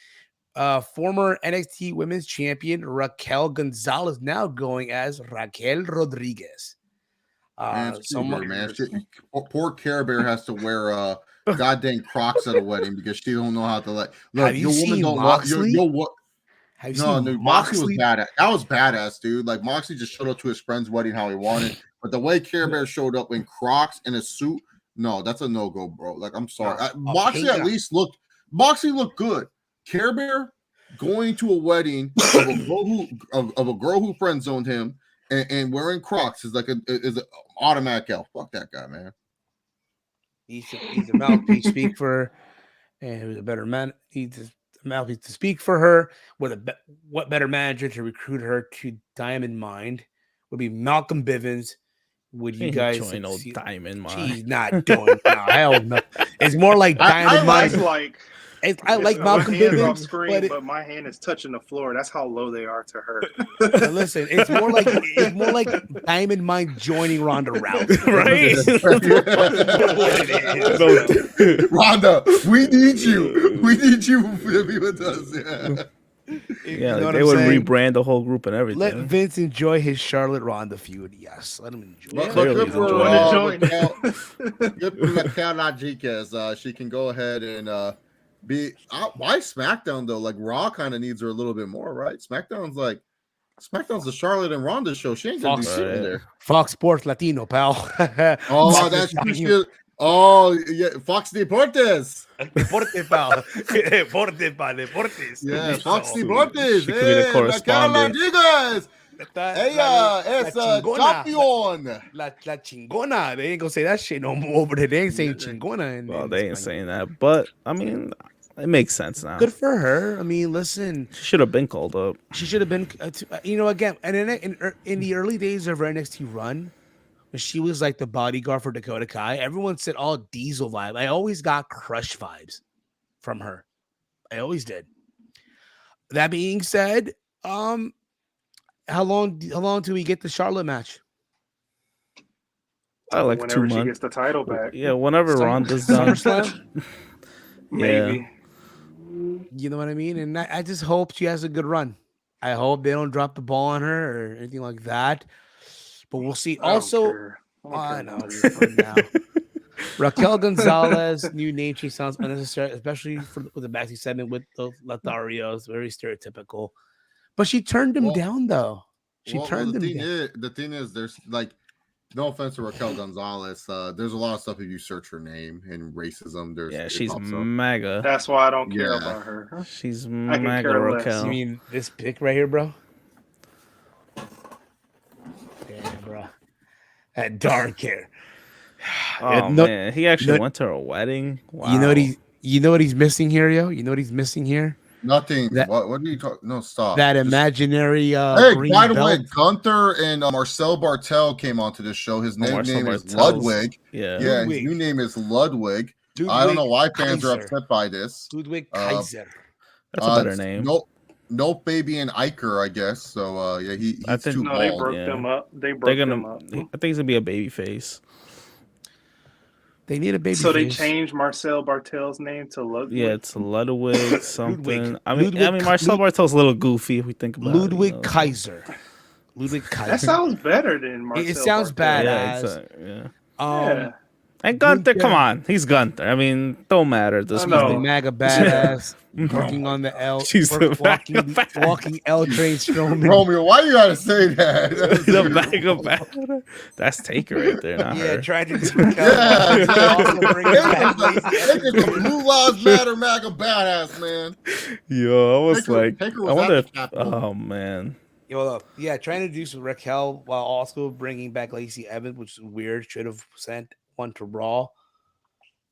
Speaker 2: former NXT Women's Champion Raquel Gonzalez, now going as Raquel Rodriguez.
Speaker 3: Man, poor Care Bear has to wear goddamn Crocs at a wedding because she don't know how to look.
Speaker 2: Have you
Speaker 3: your
Speaker 2: seen
Speaker 3: woman don't
Speaker 2: Moxley?
Speaker 3: what? No, dude, Moxley was badass. That was badass, dude. Like Moxley just showed up to his friend's wedding how he wanted, but the way Care Bear showed up in Crocs and a suit, no, that's a no-go, bro. Like, I'm sorry. Moxley at least looked good. Care Bear going to a wedding of a girl who friend zoned him and wearing Crocs is like an automatic L. Fuck that guy, man.
Speaker 2: He's a mouthpiece speak for her, and who's a better man. He's a mouthpiece to speak for her. What better manager to recruit her to Diamond Mind would be Malcolm Bivens. Would you guys
Speaker 4: join old Diamond Mind?
Speaker 2: She's not doing no, hell no. It's more like Diamond Mind. I like Malcolm Bivens
Speaker 5: off screen, but my hand is touching the floor. That's how low they are to her.
Speaker 2: Listen, it's more like Diamond Mind joining Ronda Rousey,
Speaker 3: right? Ronda, we need you. We need you to be with us. Yeah.
Speaker 4: Yeah, like they would rebrand the whole group and everything.
Speaker 2: Let Vince enjoy his Charlotte Ronda feud. Yes, let him enjoy.
Speaker 3: Good for Raquel Rodriguez. She can go ahead and why SmackDown though? Like Raw kind of needs her a little bit more, right? SmackDown's the Charlotte and Ronda show. She ain't gonna be sitting there.
Speaker 2: Fox Sports Latino, pal.
Speaker 3: Oh, that's good. Oh, yeah, Fox Deportes.
Speaker 2: Deporte, pal. Deportes.
Speaker 3: Yeah, Fox Deportes.
Speaker 4: She could be the correspondent.
Speaker 3: Ella es champion.
Speaker 2: La chingona. They ain't gonna say that shit no more over there. They ain't saying chingona.
Speaker 4: Well, they ain't saying that, but I mean, it makes sense now.
Speaker 2: Good for her. I mean, listen,
Speaker 4: she should have been called up.
Speaker 2: She should have been, again, and in the early days of her NXT run, when she was like the bodyguard for Dakota Kai, everyone said all Diesel vibe. I always got Crush vibes from her. I always did. That being said, how long do we get the Charlotte match?
Speaker 4: Like
Speaker 5: whenever
Speaker 4: 2 months.
Speaker 5: She gets the title back.
Speaker 4: Yeah, whenever Ronda's done.
Speaker 5: Maybe.
Speaker 2: You know what I mean? And I just hope she has a good run. I hope they don't drop the ball on her or anything like that. But we'll see. Also, I know for now. Raquel Gonzalez, new name change sounds unnecessary, especially with the backstage segment with the Lotharios. Very stereotypical. But she turned him down, though. She turned him down.
Speaker 3: The thing is, there's like, no offense to Raquel Gonzalez, there's a lot of stuff if you search her name and racism.
Speaker 4: She's mega.
Speaker 5: That's why I don't care about her.
Speaker 4: She's mega Raquel.
Speaker 2: You mean this pic right here, bro? Damn, bro. That dark hair.
Speaker 4: Oh man, he actually went to a wedding. Wow.
Speaker 2: You know what he's missing here, yo? You know what he's missing here?
Speaker 3: Nothing. What are you talking? No, stop.
Speaker 2: That imaginary.
Speaker 3: Hey,
Speaker 2: green
Speaker 3: by the
Speaker 2: belt.
Speaker 3: way, Gunther and Marcel Bartel came onto this show. His name is Ludwig.
Speaker 4: Yeah,
Speaker 3: his new name is Ludwig. I don't know why fans are upset by this.
Speaker 2: Ludwig Kaiser.
Speaker 4: That's a better name.
Speaker 3: No Fabian Eicher, I guess. So he's too bald.
Speaker 5: They broke them up. They broke them up.
Speaker 4: I think he's gonna be a baby face.
Speaker 2: They need a baby.
Speaker 5: So they changed Marcel Bartel's name to Ludwig.
Speaker 4: Yeah, it's Ludwig something. I mean, Marcel Bartel's a little goofy if we think about
Speaker 2: Ludwig
Speaker 4: it.
Speaker 2: Kaiser. Ludwig Kaiser.
Speaker 5: That sounds better than Marcel.
Speaker 2: It sounds
Speaker 5: Bartel.
Speaker 2: badass.
Speaker 4: Yeah. And Gunther, come on, he's Gunther. I mean, don't matter. This
Speaker 5: know.
Speaker 2: The MAGA badass working on the L,
Speaker 4: She's the
Speaker 2: walking L train Strowman.
Speaker 3: Romeo, why you gotta say that?
Speaker 4: The bag of batter. That's Taker right there, not
Speaker 2: Yeah,
Speaker 4: her.
Speaker 2: tried to do
Speaker 3: Yeah,
Speaker 2: exactly.
Speaker 3: Taker's a Blue Lives Matter MAGA badass, man.
Speaker 4: Yo, I was like,
Speaker 3: Taker
Speaker 4: I
Speaker 3: was
Speaker 4: wonder
Speaker 3: at
Speaker 4: if,
Speaker 3: the Capitol.
Speaker 4: oh man.
Speaker 2: Yo, yeah, trying to do some Raquel while also bringing back Lacey Evans, which is weird. Should have sent one to Raw.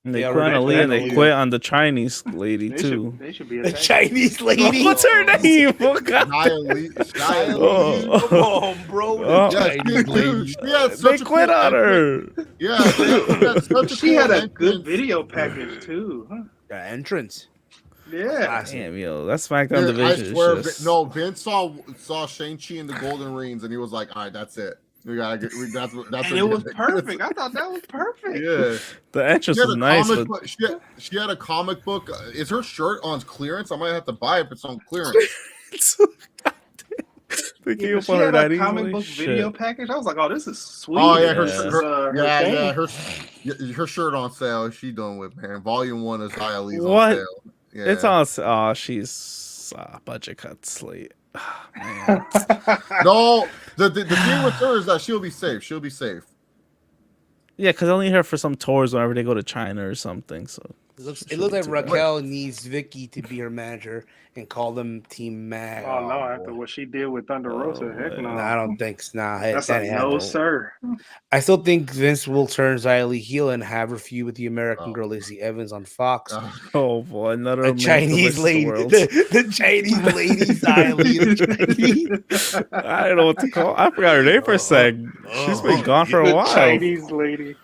Speaker 4: And they
Speaker 2: They
Speaker 4: quit on
Speaker 2: already-
Speaker 4: Aaliyah and they
Speaker 2: Aaliyah.
Speaker 4: quit on the Chinese lady
Speaker 5: They
Speaker 4: too.
Speaker 5: should be
Speaker 2: The
Speaker 5: attacked.
Speaker 2: Chinese lady.
Speaker 4: What's her name? Oh, God.
Speaker 3: Shia
Speaker 4: Oh.
Speaker 3: Lee.
Speaker 2: Come on, bro. The
Speaker 4: Oh.
Speaker 3: Yeah,
Speaker 2: Chinese lady.
Speaker 3: she had
Speaker 4: They
Speaker 3: such a
Speaker 4: quit
Speaker 3: cool
Speaker 4: on
Speaker 3: entrance.
Speaker 4: her.
Speaker 3: Yeah, she had such a
Speaker 5: She
Speaker 3: cool
Speaker 5: had a
Speaker 3: entrance.
Speaker 5: good video package too. Huh?
Speaker 2: The entrance.
Speaker 5: Yeah.
Speaker 2: Classic.
Speaker 4: Damn, yo, that SmackDown
Speaker 3: Dude, I
Speaker 4: division
Speaker 3: swear,
Speaker 4: is just...
Speaker 3: no. Vince saw Shang-Chi in the Golden Rings, and he was like, "All right, that's it. We gotta get. That's
Speaker 5: And it was perfect. I thought that was perfect.
Speaker 3: Yeah,
Speaker 4: The entrance
Speaker 3: she had
Speaker 4: was
Speaker 3: a
Speaker 4: nice,
Speaker 3: comic
Speaker 4: but
Speaker 3: book. She had a comic book. Is her shirt on clearance? I might have to buy it if it's on clearance.
Speaker 4: they
Speaker 5: Yeah,
Speaker 4: came
Speaker 5: but
Speaker 4: up
Speaker 5: she
Speaker 4: on her
Speaker 5: had
Speaker 4: that
Speaker 5: a comic
Speaker 4: easily.
Speaker 5: book video package. I was like, "Oh, this is sweet."
Speaker 3: Oh yeah,
Speaker 4: her-
Speaker 5: This is,
Speaker 3: her shirt on sale. She doing with man. Volume 1 is Xia Lee's
Speaker 4: What?
Speaker 3: on sale. Yeah.
Speaker 4: It's on. Oh, she's budget cut slate. Man.
Speaker 3: No, the thing with her is that she'll be safe. She'll be safe.
Speaker 4: Yeah, because I need her for some tours whenever they go to China or something. So
Speaker 2: It looks like Raquel needs Vicky to be her manager and call them Team Mag.
Speaker 5: Oh no!
Speaker 2: boy.
Speaker 5: After what she did with Thunder Rosa, heck no.
Speaker 2: Nah, I don't think so. Nah,
Speaker 5: That's
Speaker 2: that
Speaker 5: a
Speaker 2: ain't
Speaker 5: no,
Speaker 2: happening.
Speaker 5: sir.
Speaker 2: I still think Vince will turn Xia Li heel and have her feud with the American
Speaker 3: Oh.
Speaker 2: girl Lacey Evans on Fox.
Speaker 4: Oh boy, another
Speaker 2: The
Speaker 4: man
Speaker 2: Chinese
Speaker 4: versus
Speaker 2: lady,
Speaker 4: the world.
Speaker 2: the Chinese lady, Xia Li, the Chinese.
Speaker 4: I don't know what to call. I forgot her name for a sec. She's been gone for a
Speaker 5: The
Speaker 4: while.
Speaker 5: Chinese lady.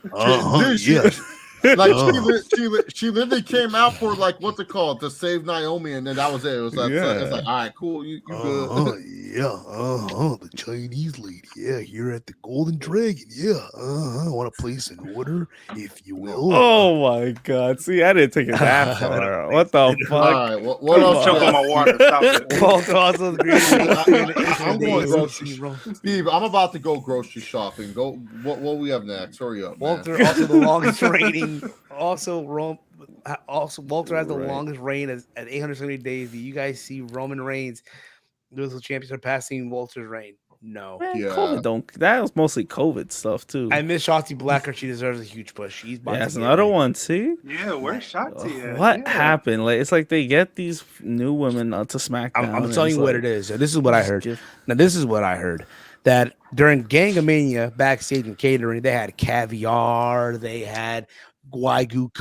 Speaker 3: Dude, she literally came out for like what's it called to save Naomi, and then that was it. It was like, it's like all right, cool, you good.
Speaker 2: The Chinese lady, yeah, here at the Golden Dragon, yeah, I want to place an order, if you will.
Speaker 4: Oh my god! See, I didn't take it that far. What the
Speaker 3: All
Speaker 4: fuck?
Speaker 3: right, what else?
Speaker 5: Choke on my water. Stop it.
Speaker 2: Walter also agreed.
Speaker 3: I'm going grocery. Steve, I'm about to go grocery shopping. Go. What we have next? Hurry up, man.
Speaker 2: Walter also the longest reigning. Also, Walter has the longest reign at 870 days. Do you guys see Roman Reigns, the champion, surpassing Walter's reign? No.
Speaker 4: Man,
Speaker 3: Yeah.
Speaker 4: COVID don't. That was mostly COVID stuff too.
Speaker 2: I miss Shotzi Blackheart. She deserves a huge push. She's about
Speaker 4: That's
Speaker 2: to get
Speaker 4: another
Speaker 2: it.
Speaker 4: one. See,
Speaker 5: Yeah, where's Shotzi at?
Speaker 4: what
Speaker 5: Yeah.
Speaker 4: happened? Like it's like they get these new women to SmackDown.
Speaker 2: I'm telling you what it is. This is what I heard. Now, this is what I heard. That during Gangamania, backstage and catering, they had caviar, they had Wagyu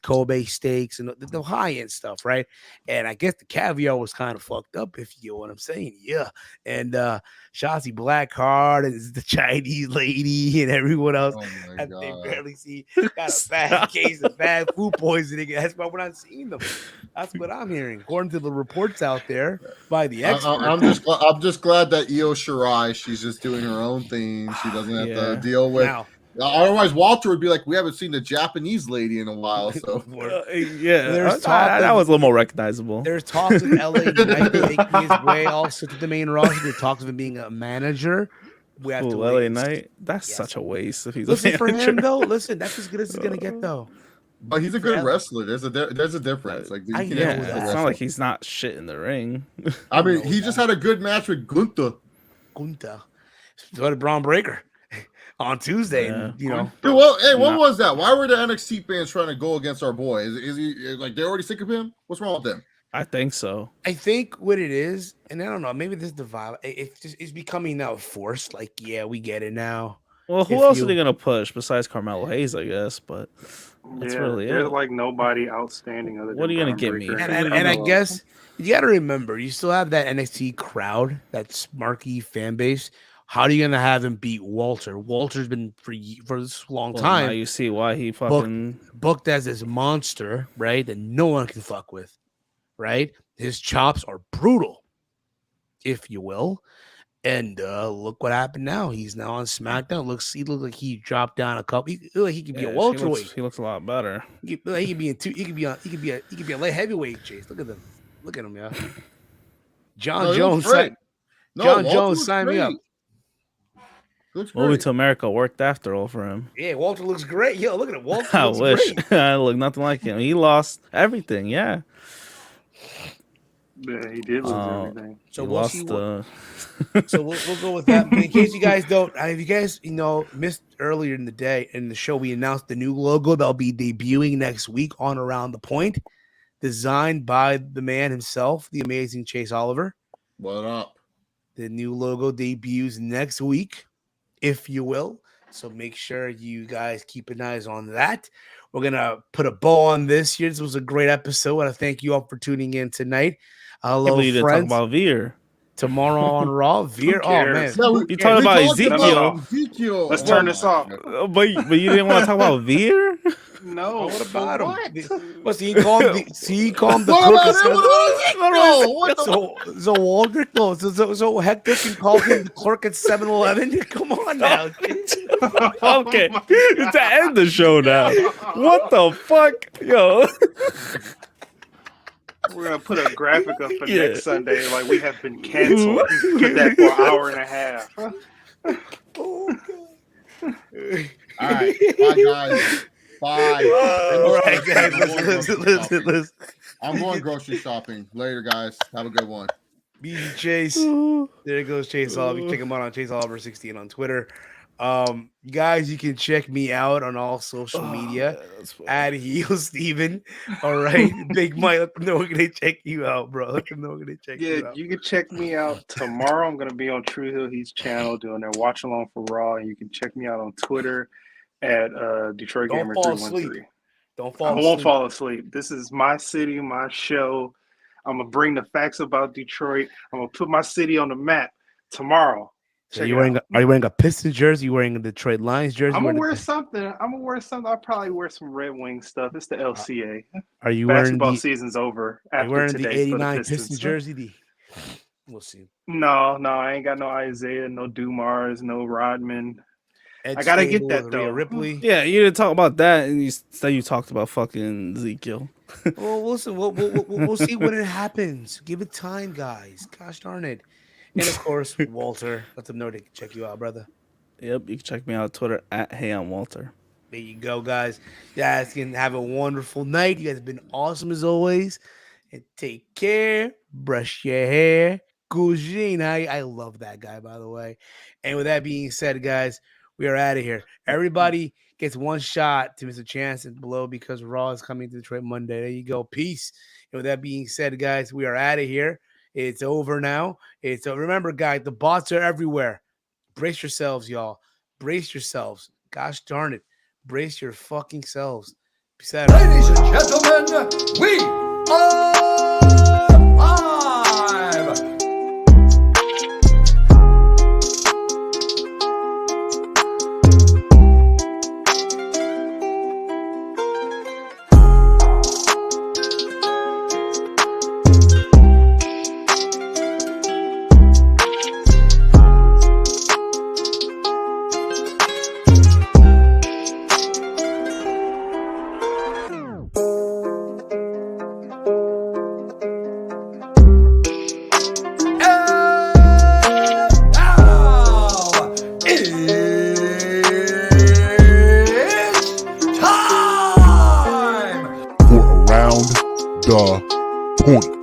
Speaker 2: Kobe steaks, and the high-end stuff, right? And I guess the caviar was kind of fucked up, if you know what I'm saying. Yeah. And Shotzi Blackheart and the Chinese lady and everyone else,
Speaker 3: Oh my
Speaker 2: and they
Speaker 3: God.
Speaker 2: barely see, got a bad case of bad food poisoning. That's why we're not seeing them. That's what I'm hearing, according to the reports out there by the experts.
Speaker 3: I'm just glad that Io Shirai, she's just doing her own thing. She doesn't have to deal with.
Speaker 2: Now,
Speaker 3: Otherwise, Walter would be like, we haven't seen the Japanese lady in a while. So
Speaker 4: Yeah,
Speaker 2: There's
Speaker 4: that
Speaker 2: talk
Speaker 4: was a little more recognizable.
Speaker 2: there's talks of LA Knight making his way also to the main roster. There's talks of him being a manager. We have to
Speaker 4: Ooh,
Speaker 2: wait
Speaker 4: LA
Speaker 2: and see.
Speaker 4: Knight. That's
Speaker 2: Yes.
Speaker 4: such a waste. If he's
Speaker 2: Listen,
Speaker 4: a
Speaker 2: for
Speaker 4: manager.
Speaker 2: him though, listen, that's as good as he's gonna get though.
Speaker 3: but he's a good wrestler. There's a difference. Like,
Speaker 2: I
Speaker 3: you can
Speaker 2: know
Speaker 3: have a
Speaker 2: that.
Speaker 3: good
Speaker 4: It's
Speaker 3: wrestler.
Speaker 4: not like he's not shit in the ring.
Speaker 3: I mean, he just had a good match with Gunther.
Speaker 2: Gunta. So did Braun Breaker on Tuesday.
Speaker 4: Yeah.
Speaker 2: And, you know,
Speaker 3: Dude, well, hey, what
Speaker 4: Nah.
Speaker 3: was that? Why were the NXT fans trying to go against our boy? Is he like they're already sick of him? What's wrong with them?
Speaker 4: I think so.
Speaker 2: I think what it is, and I don't know, maybe this is the vibe. It's becoming now forced. Like, yeah, we get it now.
Speaker 4: Well, who
Speaker 2: If
Speaker 4: else
Speaker 2: you-
Speaker 4: are they gonna push besides Carmelo Hayes? I guess, but that's really
Speaker 5: there's
Speaker 4: it.
Speaker 5: like nobody outstanding other than
Speaker 4: What are you gonna
Speaker 5: Braun
Speaker 4: give me?
Speaker 5: Breaker.
Speaker 2: And I guess you got to remember, you still have that NXT crowd, that smarky fan base. How are you gonna have him beat Walter? Walter's been for this long
Speaker 4: Well, now
Speaker 2: time
Speaker 4: you see why he fucking.
Speaker 2: booked as this monster, right? That no one can fuck with, right? His chops are brutal, if you will. And look what happened now. He's now on SmackDown. He looks like he dropped down a couple. He look like he could be
Speaker 4: Yeah,
Speaker 2: a
Speaker 4: he
Speaker 2: welterweight.
Speaker 4: He looks a lot better.
Speaker 2: He could be in two. He could be a light heavyweight. Chase. Look at them. Look at him, yeah. John
Speaker 3: No, he
Speaker 2: Jones.
Speaker 3: was great. No,
Speaker 2: John
Speaker 3: Walter
Speaker 2: Jones
Speaker 3: was
Speaker 2: signed me up.
Speaker 3: great.
Speaker 4: Moving to America worked after all for him.
Speaker 2: Yeah, Walter looks great. Yo, look at it. Walter
Speaker 4: I
Speaker 2: looks
Speaker 4: wish
Speaker 2: great.
Speaker 4: I look nothing like him. He lost everything. Yeah.
Speaker 5: Yeah, he did lose everything.
Speaker 2: So
Speaker 4: he
Speaker 2: we'll
Speaker 4: lost
Speaker 2: see.
Speaker 4: So
Speaker 2: we'll go with that. But in case you guys don't, if you guys missed earlier in the day in the show, we announced the new logo that'll be debuting next week on Around the Point, designed by the man himself, the amazing Chase Oliver.
Speaker 3: What up?
Speaker 2: The new logo debuts next week, if you will. So make sure you guys keep an eye on that. We're going to put a bow on this year. This was a great episode. I want to thank you all for tuning in tonight. Hello,
Speaker 4: you
Speaker 2: friends.
Speaker 4: didn't talk about Veer.
Speaker 2: Tomorrow on Raw. Veer. Oh, man.
Speaker 4: You talking about Ezekiel.
Speaker 5: Let's turn this off.
Speaker 4: But you didn't want to talk about Veer?
Speaker 5: No.
Speaker 2: What about him?
Speaker 5: What?
Speaker 2: He called the clerk. So Walter, so Hector can call him the clerk at 7-Eleven. Come on now.
Speaker 4: Okay, to end the show now. What the fuck, yo?
Speaker 5: We're gonna put a graphic up for next Sunday, like we have been canceled. Put that for an hour and a half.
Speaker 2: Oh God.
Speaker 3: All right, bye guys. Bye.
Speaker 2: All right, guys. Listen.
Speaker 3: I'm going grocery shopping. Later, guys. Have a good one.
Speaker 2: BG Chase. There goes Chase Oliver. You check him out on Chase Oliver 16 on Twitter. Guys, you can check me out on all social media at Heel Steven. All right. Big Mike, let them know we're gonna check you out, bro. Let them know we're gonna check you out.
Speaker 5: You can check me out tomorrow. I'm gonna be on True Hill Heat's channel doing their watch along for Raw, and you can check me out on Twitter at Detroit Gamer 313.
Speaker 2: Don't fall asleep.
Speaker 5: I won't fall asleep. This is my city, my show. I'm gonna bring the facts about Detroit. I'm gonna put my city on the map tomorrow.
Speaker 2: So are you wearing a Pistons jersey? You wearing a Detroit Lions jersey?
Speaker 5: I'm gonna wear something. I'll probably wear some Red Wing stuff. It's the LCA.
Speaker 2: Are you wearing
Speaker 5: basketball season's over after
Speaker 2: are you wearing
Speaker 5: today
Speaker 2: the 89 Pistons jersey? We'll see.
Speaker 5: No, I ain't got no Isaiah, no Dumars, no Rodman. I gotta get that though.
Speaker 2: Ripley.
Speaker 4: Yeah, you didn't talk about that, and you said you talked about fucking Ezekiel.
Speaker 2: Well, listen, we'll see when it happens. Give it time, guys. Gosh darn it. And of course, Walter, let them know to check you out, brother.
Speaker 4: Yep, you can check me out on Twitter at HeyI'mWalter.
Speaker 2: There you go, guys. You guys can have a wonderful night. You guys have been awesome as always. And take care. Brush your hair. Cousine. I love that guy, by the way. And with that being said, guys, we are out of here. Everybody gets one shot to miss a chance and below because Raw is coming to Detroit Monday. There you go. Peace. And with that being said, guys, we are out of here. It's over now. Remember, guys, the bots are everywhere. Brace yourselves, y'all. Brace yourselves. Gosh darn it. Brace your fucking selves. Peace out.
Speaker 1: Ladies and gentlemen, we are live.
Speaker 6: The point.